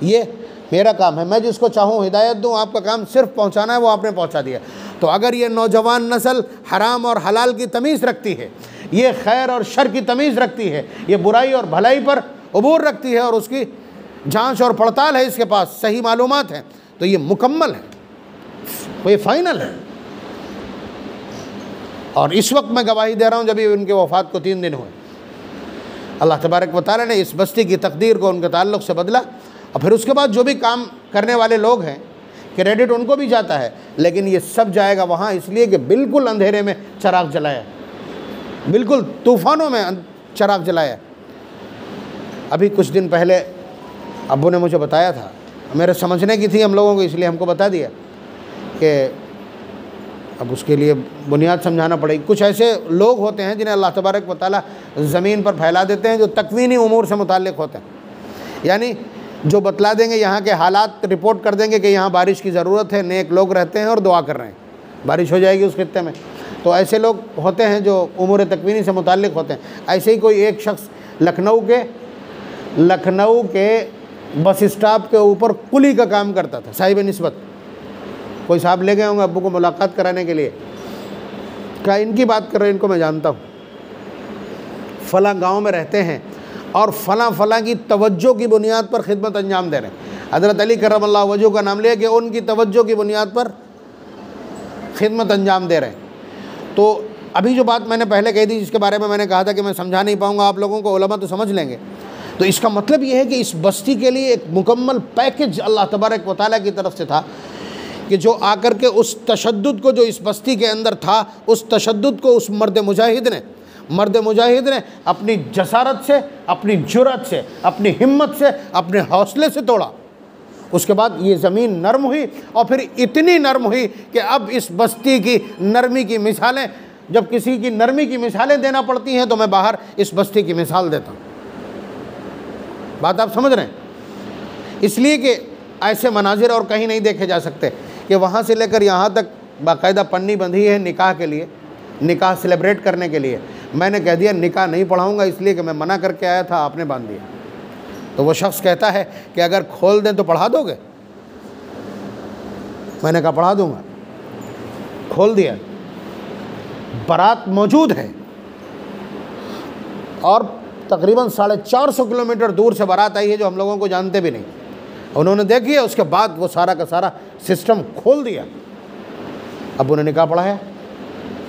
ये मेरा काम है। मैं जिसको चाहूँ हिदायत दूँ, आपका काम सिर्फ पहुँचाना है, वो आपने पहुँचा दिया। तो अगर ये नौजवान नस्ल हराम और हलाल की तमीज़ रखती है, ये खैर और शर की तमीज़ रखती है, ये बुराई और भलाई पर अबूर रखती है, और उसकी जांच और पड़ताल है, इसके पास सही मालूमात हैं, तो ये मुकम्मल है, वो ये फाइनल है। और इस वक्त मैं गवाही दे रहा हूँ जब उनके वफ़ात को 3 दिन हुए। अल्लाह तबारक व तआला ने इस बस्ती की तकदीर को उनके ताल्लुक़ से बदला। और फिर उसके बाद जो भी काम करने वाले लोग हैं, क्रेडिट उनको भी जाता है, लेकिन ये सब जाएगा वहाँ इसलिए कि बिल्कुल अंधेरे में चराग जलाया, बिल्कुल तूफ़ानों में चराग जलाया। अभी कुछ दिन पहले अब्बू ने मुझे बताया था, मेरे समझने की थी हम लोगों को, इसलिए हमको बता दिया कि अब उसके लिए बुनियाद समझाना पड़ेगी। कुछ ऐसे लोग होते हैं जिन्हें अल्लाह तबारक व तआला ज़मीन पर फैला देते हैं, जो तकवीनी उमूर से मुताल्लिक़ होते हैं। यानी जो बतला देंगे, यहाँ के हालात रिपोर्ट कर देंगे कि यहाँ बारिश की ज़रूरत है, नेक लोग रहते हैं और दुआ कर रहे हैं, बारिश हो जाएगी उस खित्ते में। तो ऐसे लोग होते हैं जो उमूर तकवीनी से मुताल्लिक़ होते हैं। ऐसे ही कोई एक शख्स लखनऊ के बस स्टॉप के ऊपर कुली का काम करता था, साहिब निस्बत। कोई साहब ले गए होंगे अब्बू को मुलाकात कराने के लिए, क्या इनकी बात कर रहे हैं, इनको मैं जानता हूँ, फ़लाँ गांव में रहते हैं और फ़लाँ की तवज्जो की बुनियाद पर खिदमत अंजाम दे रहे हैं। हज़रत अली करमल्लाह वजह का नाम लिया कि उनकी तवज्जो की बुनियाद पर खिदमत अंजाम दे रहे हैं। तो अभी जो बात मैंने पहले कही थी, जिसके बारे में मैंने कहा था कि मैं समझा नहीं पाऊँगा आप लोगों को, उलमा तो समझ लेंगे, तो इसका मतलब ये है कि इस बस्ती के लिए एक मुकम्मल पैकेज अल्लाह तबारक व तआला की तरफ से था कि जो आकर के उस तशद्दुद को जो इस बस्ती के अंदर था, उस तशद्दुद को उस मर्द मुजाहिद ने अपनी जसारत से, अपनी जुर्रत से, अपनी हिम्मत से, अपने हौसले से तोड़ा। उसके बाद ये ज़मीन नरम हुई, और फिर इतनी नरम हुई कि अब इस बस्ती की नरमी की मिसालें, जब किसी की नरमी की मिसालें देना पड़ती हैं तो मैं बाहर इस बस्ती की मिसाल देता हूँ। बात आप समझ रहे हैं? इसलिए कि ऐसे मनाजिर और कहीं नहीं देखे जा सकते कि वहाँ से लेकर यहाँ तक बाकायदा पन्नी बंधी है निकाह के लिए, निकाह सेलिब्रेट करने के लिए, मैंने कह दिया निकाह नहीं पढ़ाऊँगा इसलिए कि मैं मना करके आया था, आपने बांध दिया। तो वो शख्स कहता है कि अगर खोल दें तो पढ़ा दोगे? मैंने कहा पढ़ा दूंगा। खोल दिया, बारात मौजूद है और तकरीबन 450 किलोमीटर दूर से बारात आई है जो हम लोगों को जानते भी नहीं। उन्होंने देखी है, उसके बाद वो सारा का सारा सिस्टम खोल दिया। अब उन्होंने निकाह पढ़ाया।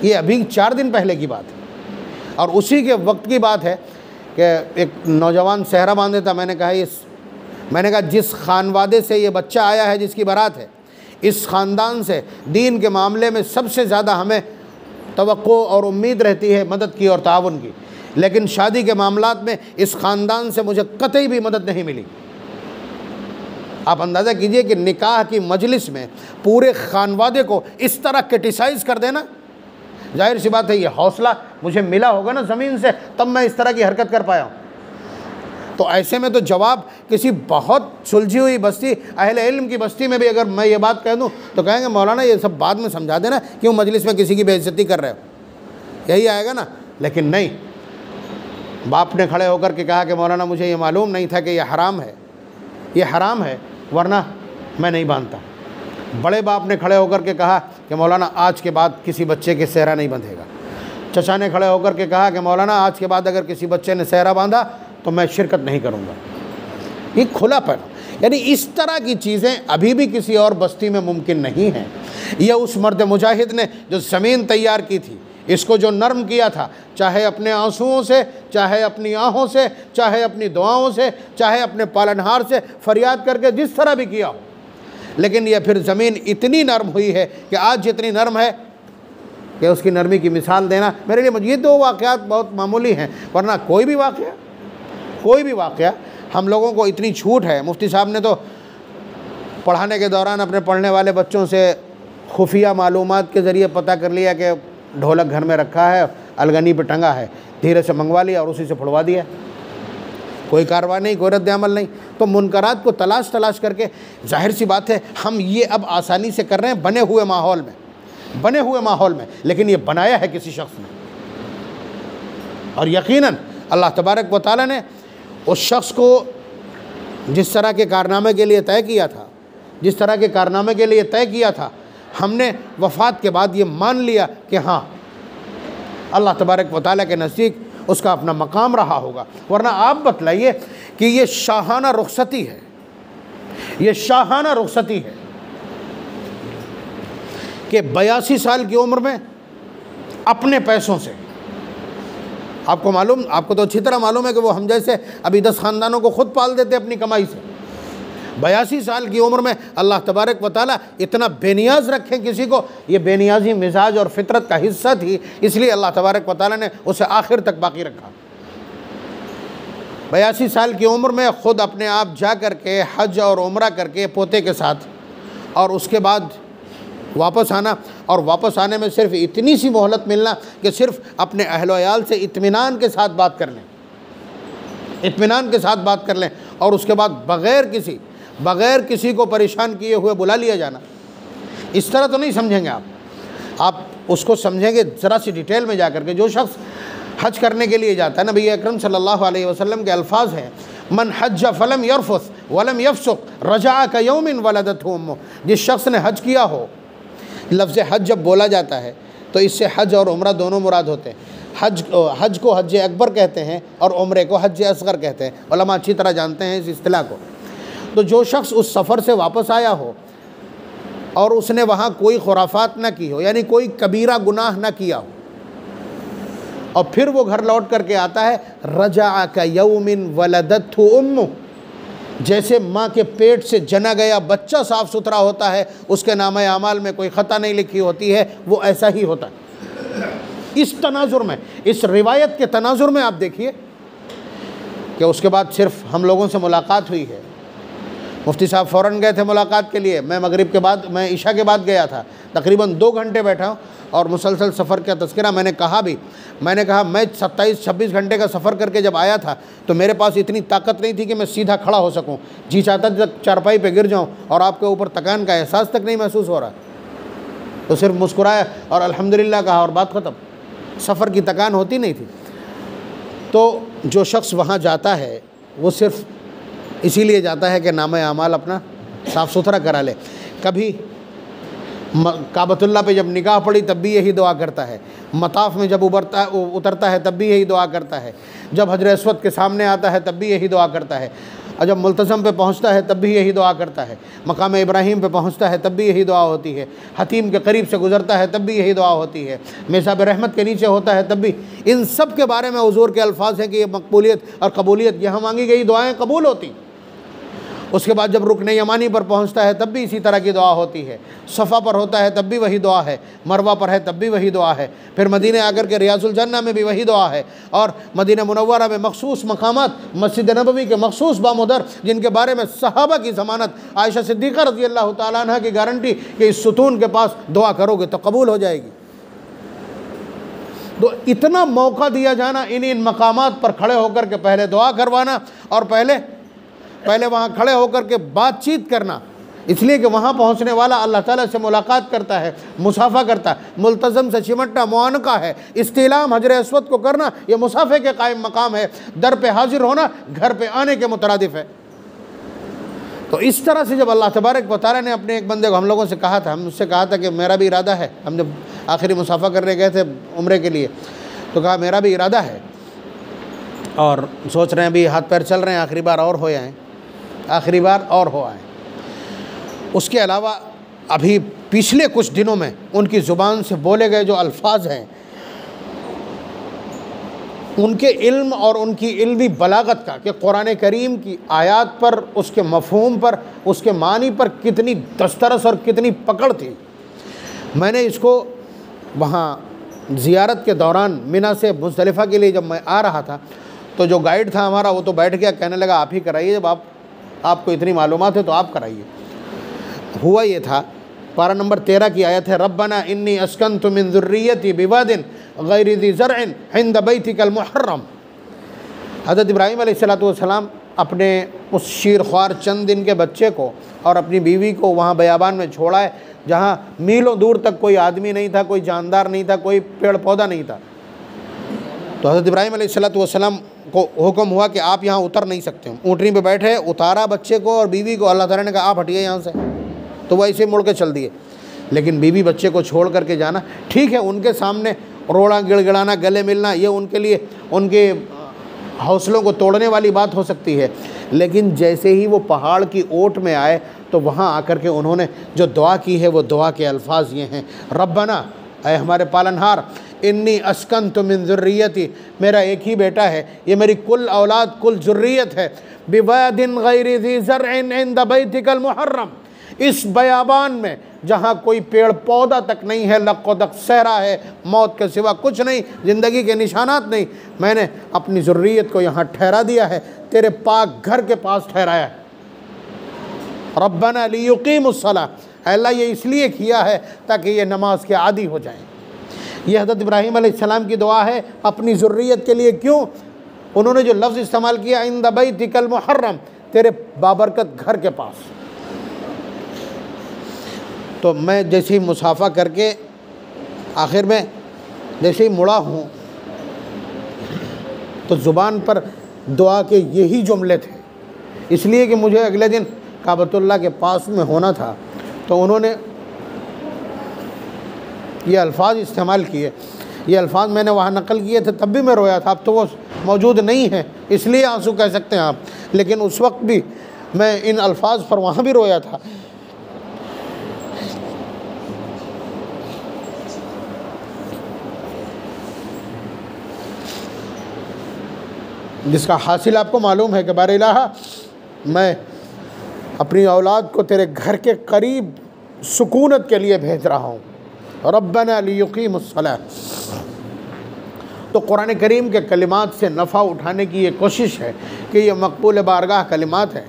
ये अभी 4 दिन पहले की बात है और उसी के वक्त की बात है कि एक नौजवान सेहरा बांधे था। मैंने कहा जिस खानवादे से ये बच्चा आया है, जिसकी बारात है, इस ख़ानदान से दीन के मामले में सबसे ज़्यादा हमें तवक्को और उम्मीद रहती है मदद की और ताउन की, लेकिन शादी के मामलात में इस ख़ानदान से मुझे कतई भी मदद नहीं मिली। आप अंदाज़ा कीजिए कि निकाह की मजलिस में पूरे खानवादे को इस तरह क्रिटिसाइज़ कर देना, जाहिर सी बात है ये हौसला मुझे मिला होगा ना ज़मीन से, तब मैं इस तरह की हरकत कर पाया हूँ। तो ऐसे में तो जवाब किसी बहुत सुलझी हुई बस्ती, अहले इल्म की बस्ती में भी अगर मैं ये बात कह दूँ तो कहेंगे मौलाना ये सब बाद में समझा देना, क्यों मजलिस में किसी की बेइज्जती कर रहे हो, यही आएगा ना। लेकिन नहीं, बाप ने खड़े होकर के कहा कि मौलाना मुझे ये मालूम नहीं था कि ये हराम है, ये हराम है, वरना मैं नहीं बांधता। बड़े बाप ने खड़े होकर के कहा कि मौलाना आज के बाद किसी बच्चे के सेहरा नहीं बंधेगा। चचा ने खड़े होकर के कहा कि मौलाना आज के बाद अगर किसी बच्चे ने सेहरा बांधा तो मैं शिरकत नहीं करूँगा। ये खुलापन, यानी इस तरह की चीज़ें अभी भी किसी और बस्ती में मुमकिन नहीं है। यह उस मर्द मुजाहिद ने जो ज़मीन तैयार की थी, इसको जो नर्म किया था, चाहे अपने आंसुओं से, चाहे अपनी आहों से, चाहे अपनी दुआओं से, चाहे अपने पालनहार से फरियाद करके, जिस तरह भी किया हो, लेकिन यह फिर ज़मीन इतनी नर्म हुई है कि आज जितनी नर्म है कि उसकी नरमी की मिसाल देना मेरे लिए, ये 2 वाक़यात बहुत मामूली हैं, वरना कोई भी वाक़या हम लोगों को इतनी छूट है। मुफ्ती साहब ने तो पढ़ाने के दौरान अपने पढ़ने वाले बच्चों से खुफिया मालूमात के ज़रिए पता कर लिया कि ढोलक घर में रखा है, अलगनी पे टंगा है, धीरे से मंगवा लिया और उसी से फुड़वा दिया। कोई कार्रवाई नहीं, कोई रद्द अमल नहीं। तो मुनकरात को तलाश करके, जाहिर सी बात है हम ये अब आसानी से कर रहे हैं बने हुए माहौल में, लेकिन ये बनाया है किसी शख्स ने। और यकीनन अल्लाह तबारक व तआला ने उस शख्स को जिस तरह के कारनामे के लिए तय किया था, हमने वफ़ात के बाद ये मान लिया कि हाँ अल्लाह तबारक व तआला के नज़दीक उसका अपना मकाम रहा होगा। वरना आप बतलाइए कि ये शाहाना रुखसती है कि 82 साल की उम्र में अपने पैसों से, आपको तो अच्छी तरह मालूम है कि वो हम जैसे अभी 10 ख़ानदानों को ख़ुद पाल देते अपनी कमाई से। 82 साल की उम्र में अल्लाह तबारक व तआला इतना बेनियाज रखें किसी को, ये बेनियाजी मिजाज और फितरत का हिस्सा थी, इसलिए अल्लाह तबारक व तआला ने उसे आखिर तक बाकी रखा। 82 साल की उम्र में ख़ुद अपने आप जा कर के हज और उम्रा करके पोते के साथ, और उसके बाद वापस आना, और वापस आने में सिर्फ इतनी सी मोहलत मिलना कि सिर्फ अपने अहल वयाल से इत्मीनान के साथ बात कर लें, और उसके बाद बग़ैर किसी को परेशान किए हुए बुला लिया जाना। इस तरह तो नहीं समझेंगे आप उसको समझेंगे ज़रा सी डिटेल में जा कर के। जो शख्स हज करने के लिए जाता है, नबी अकरम सल्लल्लाहु अलैहि वसल्लम के अल्फाज हैं, मन हज फलम यरफुस वलम यफसुक रजा का यौमिन वलदतहु उम्मुह। जिस शख्स ने हज किया हो, लफ्ज़ हज जब बोला जाता है तो इससे हज और उम्रा दोनों मुराद होते हैं। हज को हज अकबर कहते हैं और उम्रे को हज असगर कहते हैं। उलमा अच्छी तरह जानते हैं इस इस्तिलाह को। तो जो शख्स उस सफ़र से वापस आया हो और उसने वहाँ कोई खुराफात ना की हो, यानी कोई कबीरा गुनाह ना किया हो, और फिर वो घर लौट करके आता है, रजा का यौमिन वलदतहु उम्मुह, जैसे माँ के पेट से जना गया बच्चा साफ़ सुथरा होता है, उसके नामे आमाल में कोई ख़ता नहीं लिखी होती है, वो ऐसा ही होता है। इस तनाजुर में, इस रिवायत के तनाजुर में आप देखिए कि उसके बाद सिर्फ हम लोगों से मुलाकात हुई है। मुफ्ती साहब फ़ौरन गए थे मुलाकात के लिए, मैं इशा के बाद गया था, तकरीबन 2 घंटे बैठा हूँ और मुसलसल सफ़र का तज़किरा मैंने कहा मैं 27-26 घंटे का सफ़र करके जब आया था तो मेरे पास इतनी ताकत नहीं थी कि मैं सीधा खड़ा हो सकूं। जी चाहता था चारपाई पे गिर जाऊं और आपके ऊपर तकान का एहसास तक नहीं महसूस हो रहा। तो सिर्फ मुस्कुराया और अल्हम्दुलिल्लाह कहा और बात ख़त्म। सफ़र की थकान होती नहीं थी। तो जो शख्स वहाँ जाता है वो सिर्फ़ इसीलिए जाता है कि नाम-ए आमाल अपना साफ़ सुथरा करा ले। कभी काबतुल्लाह पे जब निगाह पड़ी तब भी यही दुआ करता है, मताफ़ में जब उतरता है तब भी यही दुआ करता है, जब हजर अस्वद के सामने आता है तब भी यही दुआ करता है, और जब मुल्तज़म पे पहुंचता है तब भी यही दुआ करता है, मकाम इब्राहीम पे पहुंचता है तब भी यही दुआ होती है, हतीम के करीब से गुज़रता है तब भी यही दुआ होती है, मेसाब रहमत के नीचे होता है तब भी। इन सब के बारे में हुज़ूर के अल्फाज हैं कि ये मकबूलियत और कबूलियत, यहाँ मांगी गई दुआएँ कबूल होती। उसके बाद जब रुकने यमानी पर पहुंचता है तब भी इसी तरह की दुआ होती है, सफ़ा पर होता है तब भी वही दुआ है, मरवा पर है तब भी वही दुआ है, फिर मदीने आकर के रियाजुल जन्नह में भी वही दुआ है, और मदीना मुनव्वरा में मखसूस मकामात, मस्जिद नबवी के मखसूस बामुदर जिनके बारे में सहाबा की ज़मानत आयशा सिद्दीक़ा रज़ी अल्लाह तआला अन्हा की गारंटी कि इस सुतून के पास दुआ करोगे तो कबूल हो जाएगी। तो इतना मौका दिया जाना इन मकामात पर खड़े होकर के पहले दुआ करवाना और पहले वहाँ खड़े होकर के बातचीत करना, इसलिए कि वहाँ पहुँचने वाला अल्लाह ताला से मुलाकात करता है, मुसाफ़ा करता है, मुल्तज़म से चिमटना मुआनका है, इस्तिलाम हजर अस्वद को करना ये मुसाफ़े के कायम मकाम है, दर पे हाजिर होना घर पे आने के मुतरादिफ है। तो इस तरह से जब अल्लाह तबारक व तआला ने अपने एक बंदे को हम लोगों से कहा था, हम उससे कहा था कि मेरा भी इरादा है, हम जब आखिरी मुसाफ़ा करने गए थे उम्रे के लिए तो कहा मेरा भी इरादा है और सोच रहे हैं अभी हाथ पैर चल रहे हैं, आखिरी बार और हो आएँ, आखिरी बार और हो आए। उसके अलावा अभी पिछले कुछ दिनों में उनकी ज़ुबान से बोले गए जो अल्फाज हैं, उनके इल्म और उनकी इल्मी बलागत का कि कुरान करीम की आयत पर, उसके मफ़हूम पर, उसके मानी पर कितनी दस्तरस और कितनी पकड़ थी। मैंने इसको वहाँ ज़ियारत के दौरान मिना से मुज़दलिफ़ा के लिए जब मैं आ रहा था तो जो गाइड था हमारा वो तो बैठ गया, कहने लगा आप ही कराइए, जब आपको इतनी मालूमात है तो आप कराइए। हुआ ये था, पारा नंबर 13 की आयत है, रब्बना इन्नी अस्कन्तु मिन ज़ुर्रिय्यती बिवादिन गैरि ज़ी ज़रअन इंद बैतिकल मुहर्रम। हज़रत इब्राहीम अलैहिस्सलाम अपने उस शीरख्वार चंद दिन के बच्चे को और अपनी बीवी को वहाँ बयाबान में छोड़ा है जहाँ मीलों दूर तक कोई आदमी नहीं था, कोई जानदार नहीं था, कोई पेड़ पौधा नहीं था। तो हज़रत इब्राहीम अलैहिस्सलाम को हुक्म हुआ कि आप यहाँ उतर नहीं सकते। ऊँटनी पे बैठे, उतारा बच्चे को और बीवी को, अल्लाह ताला ने कहा आप हटिए यहाँ से, तो वो ऐसे मुड़ के चल दिए। लेकिन बीवी बच्चे को छोड़ करके जाना ठीक है, उनके सामने रोड़ा गिड़गिड़ाना, गले मिलना, ये उनके लिए उनके हौसलों को तोड़ने वाली बात हो सकती है, लेकिन जैसे ही वो पहाड़ की ओट में आए तो वहाँ आकर के उन्होंने जो दुआ की है वो दुआ के अल्फाज ये हैं, रब्बना, ऐ हमारे पालनहार, इन्नी अस्कन्तु मिन ज़ुर्रिय्यती, मेरा एक ही बेटा है, ये मेरी कुल औलाद कुल ज़ुर्रियत है, बिवादिन गैरि ज़ी ज़रअन इंद बैतिकल मुहर्रम, इस बयाबान में जहाँ कोई पेड़ पौधा तक नहीं है, लक़्क़ सहरा है, मौत के सिवा कुछ नहीं, ज़िंदगी के निशानात नहीं, मैंने अपनी ज़ुर्रियत को यहाँ ठहरा दिया है, तेरे पाक घर के पास ठहराया है। रब्बना लियुक़ीमुस्सलाह, अल्लाह ये इसलिए किया है ताकि ये नमाज के आदी हो जाएं। ये हज़रत इब्राहीम अलैहिस्सलाम की दुआ है अपनी ज़ुर्रियत के लिए। क्यों? उन्होंने जो लफ्ज़ इस्तेमाल किया, इंद बैतिकल मुहर्रम, तेरे बाबरकत घर के पास। तो मैं जैसे ही मुसाफ़ा करके आखिर में जैसे ही मुड़ा हूँ तो ज़ुबान पर दुआ के यही जुमले थे, इसलिए कि मुझे अगले दिन काबतुल्लाह के पास में होना था। तो उन्होंने ये अल्फाज इस्तेमाल किए, ये अल्फाज मैंने वहाँ नकल किए थे, तब भी मैं रोया था। अब तो वो मौजूद नहीं है इसलिए आंसू कह सकते हैं आप, लेकिन उस वक्त भी मैं इन अल्फाज पर वहाँ भी रोया था। जिसका हासिल आपको मालूम है कि बार इलाहा, मैं अपनी औलाद को तेरे घर के करीब सुकूनत के लिए भेज रहा हूँ। रब्बना लियुक़ीमुस्सलाह। तो कुरान करीम के कलिमात से नफ़ा उठाने की ये कोशिश है कि ये मकबूल बारगाह कलिमात है।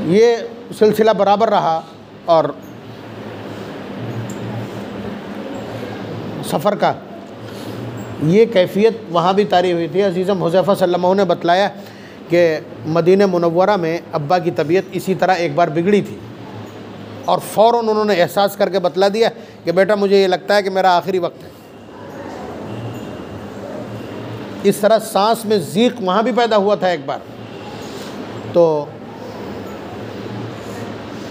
ये सिलसिला बराबर रहा और सफ़र का ये कैफियत वहाँ भी तारी हुई थी। अज़ीज़म हुज़ैफ़ा सल्लल्लाहु ने बतलाया कि मदीने मुनव्वरा में अब्बा की तबीयत इसी तरह एक बार बिगड़ी थी और फ़ौरन उन्होंने एहसास करके बतला दिया कि बेटा मुझे ये लगता है कि मेरा आखिरी वक्त है, इस तरह सांस में ज़ीक़ वहाँ भी पैदा हुआ था एक बार। तो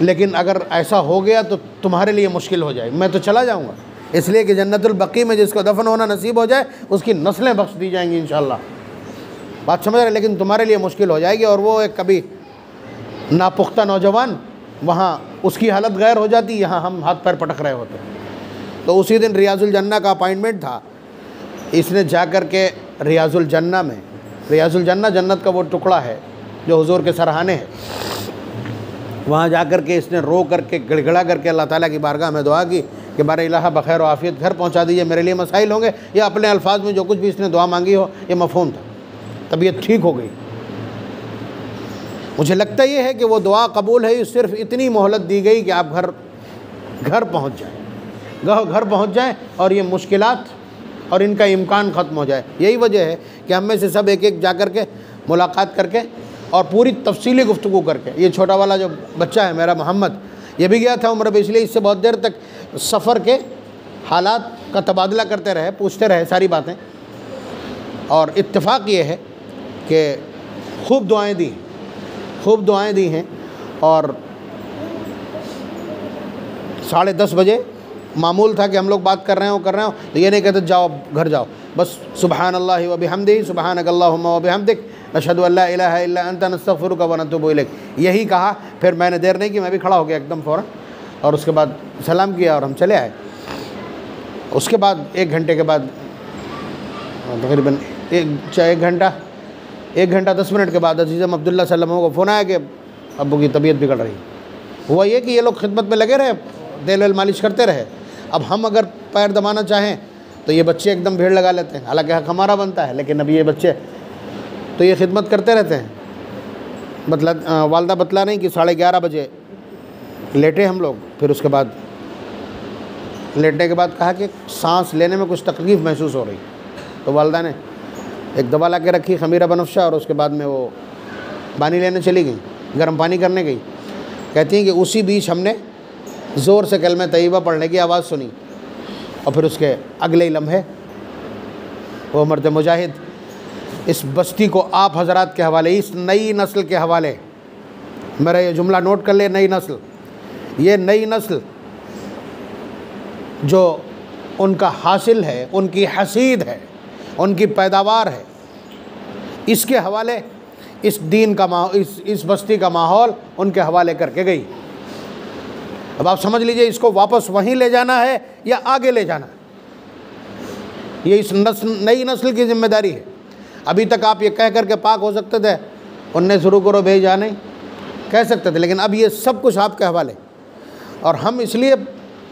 लेकिन अगर ऐसा हो गया तो तुम्हारे लिए मुश्किल हो जाए, मैं तो चला जाऊँगा, इसलिए कि जन्नतुल बकी में जिसको दफन होना नसीब हो जाए उसकी नस्लें बख्श दी जाएंगी इंशाअल्लाह। बात समझ रहे? लेकिन तुम्हारे लिए मुश्किल हो जाएगी। और वो एक कभी नापुख्ता नौजवान, वहाँ उसकी हालत गैर हो जाती, यहाँ हम हाथ पैर पटक रहे होते। तो उसी दिन रियाजुल जन्ना का अपॉइंटमेंट था। इसने जा कर के रियाजुल जन्ना में, रियाजुल जन्ना जन्नत का वो टुकड़ा है जो हुजूर के सरहाने है, वहाँ जा कर के इसने रो करके गिड़गिड़ा करके अल्लाह ताला की बारगाह में दुआ की कि बारे इलाहा बखैर आफियत घर पहुँचा दीजिए, मेरे लिए मसाइल होंगे। या अपने अल्फाज में जो कुछ भी इसने दुआ मांगी हो, ये मफ़हूम था। तबीयत ठीक हो गई। मुझे लगता ये है कि वो दुआ कबूल है, सिर्फ इतनी मोहलत दी गई कि आप घर पहुँच जाएँ, घर पहुँच जाएँ और ये मुश्किलात और इनका इम्कान ख़त्म हो जाए। यही वजह है कि हम में से सब एक एक जा कर के मुलाकात करके और पूरी तफसीली गुफ्तगू करके, ये छोटा वाला जो बच्चा है मेरा मोहम्मद, ये भी गया था उम्र पे, इसलिए इससे बहुत देर तक सफ़र के हालात का तबादला करते रहे, पूछते रहे सारी बातें। और इत्तेफाक ये है कि खूब दुआएं दी हैं। और 10:30 बजे मामूल था कि हम लोग बात कर रहे हो तो ये नहीं कहते जाओ घर जाओ, बस सुबहानल्लाहि व बिहम्दिही सुबहानकल्लाहुम्मा व बिहम्दिक अशहदु अल्ला इलाहा इल्ला अंता नस्तगफिरुका व नतूबु इलैक, यही कहा। फिर मैंने देर नहीं की, मैं भी खड़ा हो गया एकदम फ़ौरन, और उसके बाद सलाम किया और हम चले आए। उसके बाद 1 घंटे के बाद तकरीबन 1 घंटा 10 मिनट के बाद अज़ीज़म अब्दुल्ला सल्लम को फ़ोन आया कि अब्बू की तबीयत बिगड़ रही। हुआ ये कि ये लोग खिदमत में लगे रहे, तेल वेल मालिश करते रहे। अब हम अगर पैर दबाना चाहें तो ये बच्चे एकदम भीड़ लगा लेते हैं, हालांकि हक़ हमारा बनता है, लेकिन अभी ये बच्चे तो ये खिदमत करते रहते हैं। वालदा बतला नहीं कि 11:30 बजे लेटे हम लोग। फिर उसके बाद लेटने के बाद कहा कि सांस लेने में कुछ तकलीफ़ महसूस हो रही, तो वालदा ने एक दवा ला के रखी, खमीरा बनफ्शा, और उसके बाद में वो पानी लेने चली गई, गर्म पानी करने गई। कहती हैं कि उसी बीच हमने ज़ोर से कलमे तय्यबा पढ़ने की आवाज़ सुनी, और फिर उसके अगले ही लम्हे वो मर्द मुजाहिद इस बस्ती को आप हज़रात के हवाले, इस नई नस्ल के हवाले, मेरा ये जुमला नोट कर ले, नई नस्ल, ये नई नस्ल जो उनका हासिल है, उनकी हसीद है, उनकी पैदावार है, इसके हवाले इस दीन का माहौल, इस बस्ती का माहौल उनके हवाले करके गई। अब आप समझ लीजिए इसको वापस वहीं ले जाना है या आगे ले जाना, ये इस नई नस्ल की जिम्मेदारी है। अभी तक आप ये कह करके पाक हो सकते थे, उनने शुरू करो भेज जा नहीं कह सकते थे, लेकिन अब ये सब कुछ आपके हवाले। और हम इसलिए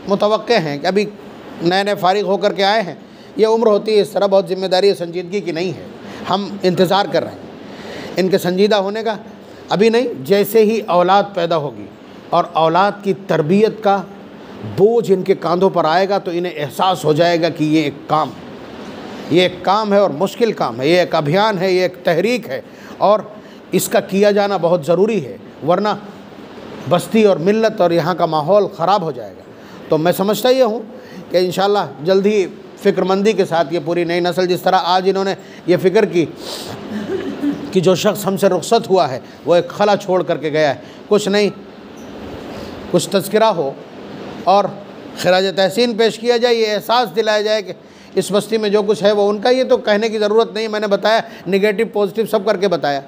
मुतवक्के हैं कि अभी नए फ़ारिग होकर के आए हैं, ये उम्र होती है इस तरह, बहुत ज़िम्मेदारी संजीदगी की नहीं है। हम इंतज़ार कर रहे हैं इनके संजीदा होने का, अभी नहीं, जैसे ही औलाद पैदा होगी और औलाद की तरबियत का बोझ इनके कांधों पर आएगा तो इन्हें एहसास हो जाएगा कि ये एक काम है और मुश्किल काम है, ये एक अभियान है, ये एक तहरीक है, और इसका किया जाना बहुत ज़रूरी है, वरना बस्ती और मिल्लत और यहाँ का माहौल ख़राब हो जाएगा। तो मैं समझता ये हूँ कि इंशाअल्लाह जल्द ही फ़िक्रमंदी के साथ ये पूरी नई नस्ल, जिस तरह आज इन्होंने ये फ़िक्र की कि जो शख्स हमसे रुखसत हुआ है वो एक खला छोड़ करके गया है, कुछ नहीं, कुछ तज़किरा हो और खिराज तहसीन पेश किया जाए, ये एहसास दिलाया जाए कि इस बस्ती में जो कुछ है वो उनका। ये तो कहने की ज़रूरत नहीं, मैंने बताया, नेगेटिव पॉजिटिव सब करके बताया।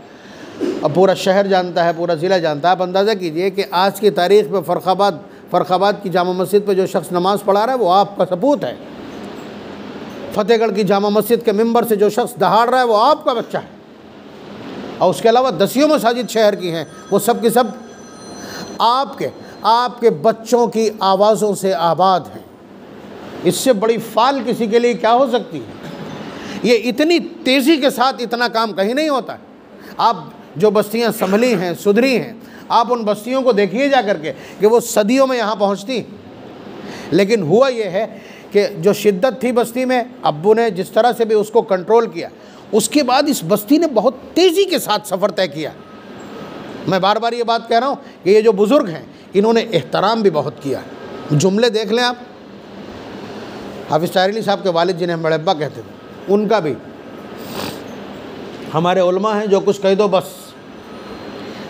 अब पूरा शहर जानता है, पूरा ज़िला जानता है। आप अंदाज़ा कीजिए कि आज की तारीख़ में फ़र्रुखाबाद की जामा मस्जिद पे जो शख्स नमाज़ पढ़ा रहा है वो आपका सपूत है। फ़तेहगढ़ की जामा मस्जिद के मिंबर से जो शख्स दहाड़ रहा है वो आपका बच्चा है। और उसके अलावा 10 मसाजिद शहर की हैं, वो सब के सब आपके बच्चों की आवाज़ों से आबाद हैं। इससे बड़ी फाल किसी के लिए क्या हो सकती है? ये इतनी तेज़ी के साथ इतना काम कहीं नहीं होता है। आप जो बस्तियां संभली हैं, सुधरी हैं, आप उन बस्तियों को देखिए जा करके कि वो सदियों में यहाँ पहुँचती। लेकिन हुआ ये है कि जो शिद्दत थी बस्ती में, अब्बू ने जिस तरह से भी उसको कंट्रोल किया, उसके बाद इस बस्ती ने बहुत तेज़ी के साथ सफ़र तय किया। मैं बार बार ये बात कह रहा हूँ कि ये जो बुज़ुर्ग हैं इन्होंने एहतराम भी बहुत किया। जुमले देख लें आप, हाफिज़ तारीली साहब के वालिद जिन्हें हम बड़े अब्बा कहते थे, उनका भी हमारे उलमा हैं जो कुछ कह दो बस,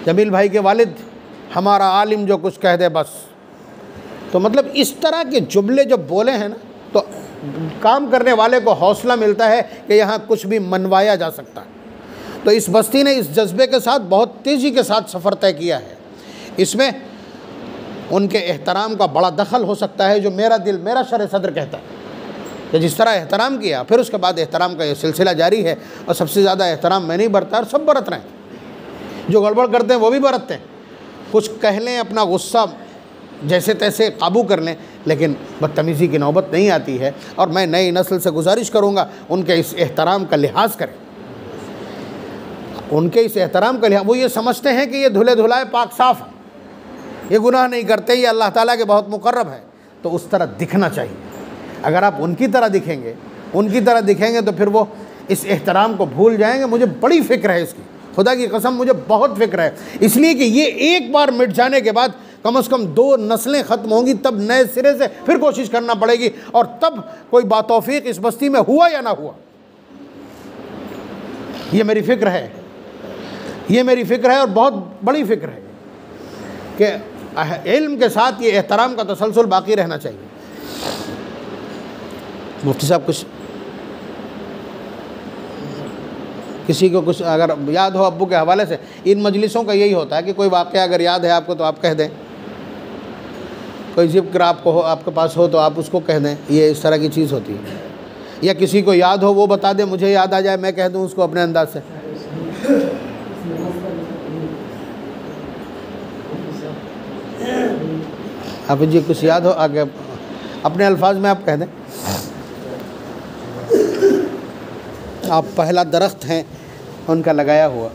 जमील भाई के वालिद हमारा आलिम जो कुछ कह दे बस। तो मतलब इस तरह के जुमले जब बोले हैं ना, तो काम करने वाले को हौसला मिलता है कि यहाँ कुछ भी मनवाया जा सकता है। तो इस बस्ती ने इस जज्बे के साथ बहुत तेज़ी के साथ सफ़र तय किया है। इसमें उनके एहतराम का बड़ा दखल हो सकता है, जो मेरा दिल मेरा शर सदर कहता है कि जिस तरह एहतराम किया, फिर उसके बाद एहतराम का ये सिलसिला जारी है। और सबसे ज़्यादा एहतराम मैं नहीं बरता, और सब बरत रहे हैं। जो गड़बड़ करते हैं वो भी बरतते हैं। कुछ कह लें, अपना गुस्सा जैसे तैसे काबू कर लें, लेकिन बदतमीज़ी की नौबत नहीं आती है। और मैं नई नस्ल से गुजारिश करूँगा, उनके इस एहतराम का लिहाज करें, उनके इस एहतराम का लिहाज। वो ये समझते हैं कि ये धुले धुलाए पाक साफ़ है, ये गुनाह नहीं करते, ये अल्लाह ताला के बहुत मुकर्रब है, तो उस तरह दिखना चाहिए। अगर आप उनकी तरह दिखेंगे तो फिर वो इस एहतराम को भूल जाएंगे। मुझे बड़ी फ़िक्र है इसकी, खुदा की कसम मुझे बहुत फ़िक्र है, इसलिए कि ये एक बार मिट जाने के बाद कम से कम 2 नस्लें ख़त्म होंगी, तब नए सिरे से फिर कोशिश करना पड़ेगी, और तब कोई बातौफीक इस बस्ती में हुआ या ना हुआ। ये मेरी फ़िक्र है, ये मेरी फ़िक्र है, और बहुत बड़ी फ़िक्र है कि इल्म के साथ ये एहतराम का तसलसल बाकी रहना चाहिए। मुफ्ती साहब कुछ, किसी को कुछ अगर याद हो अब्बू के हवाले से, इन मजलिसों का यही होता है कि कोई वाक़या अगर याद है आपको तो आप कह दें, कोई ज़िक्र आपको हो, आपके पास हो तो आप उसको कह दें, ये इस तरह की चीज़ होती है। या किसी को याद हो वो बता दे, मुझे याद आ जाए मैं कह दूं उसको अपने अंदाज से। आप जी कुछ याद हो आगे अपने अल्फाज में आप कह दें। आप पहला दरख्त हैं उनका लगाया हुआ।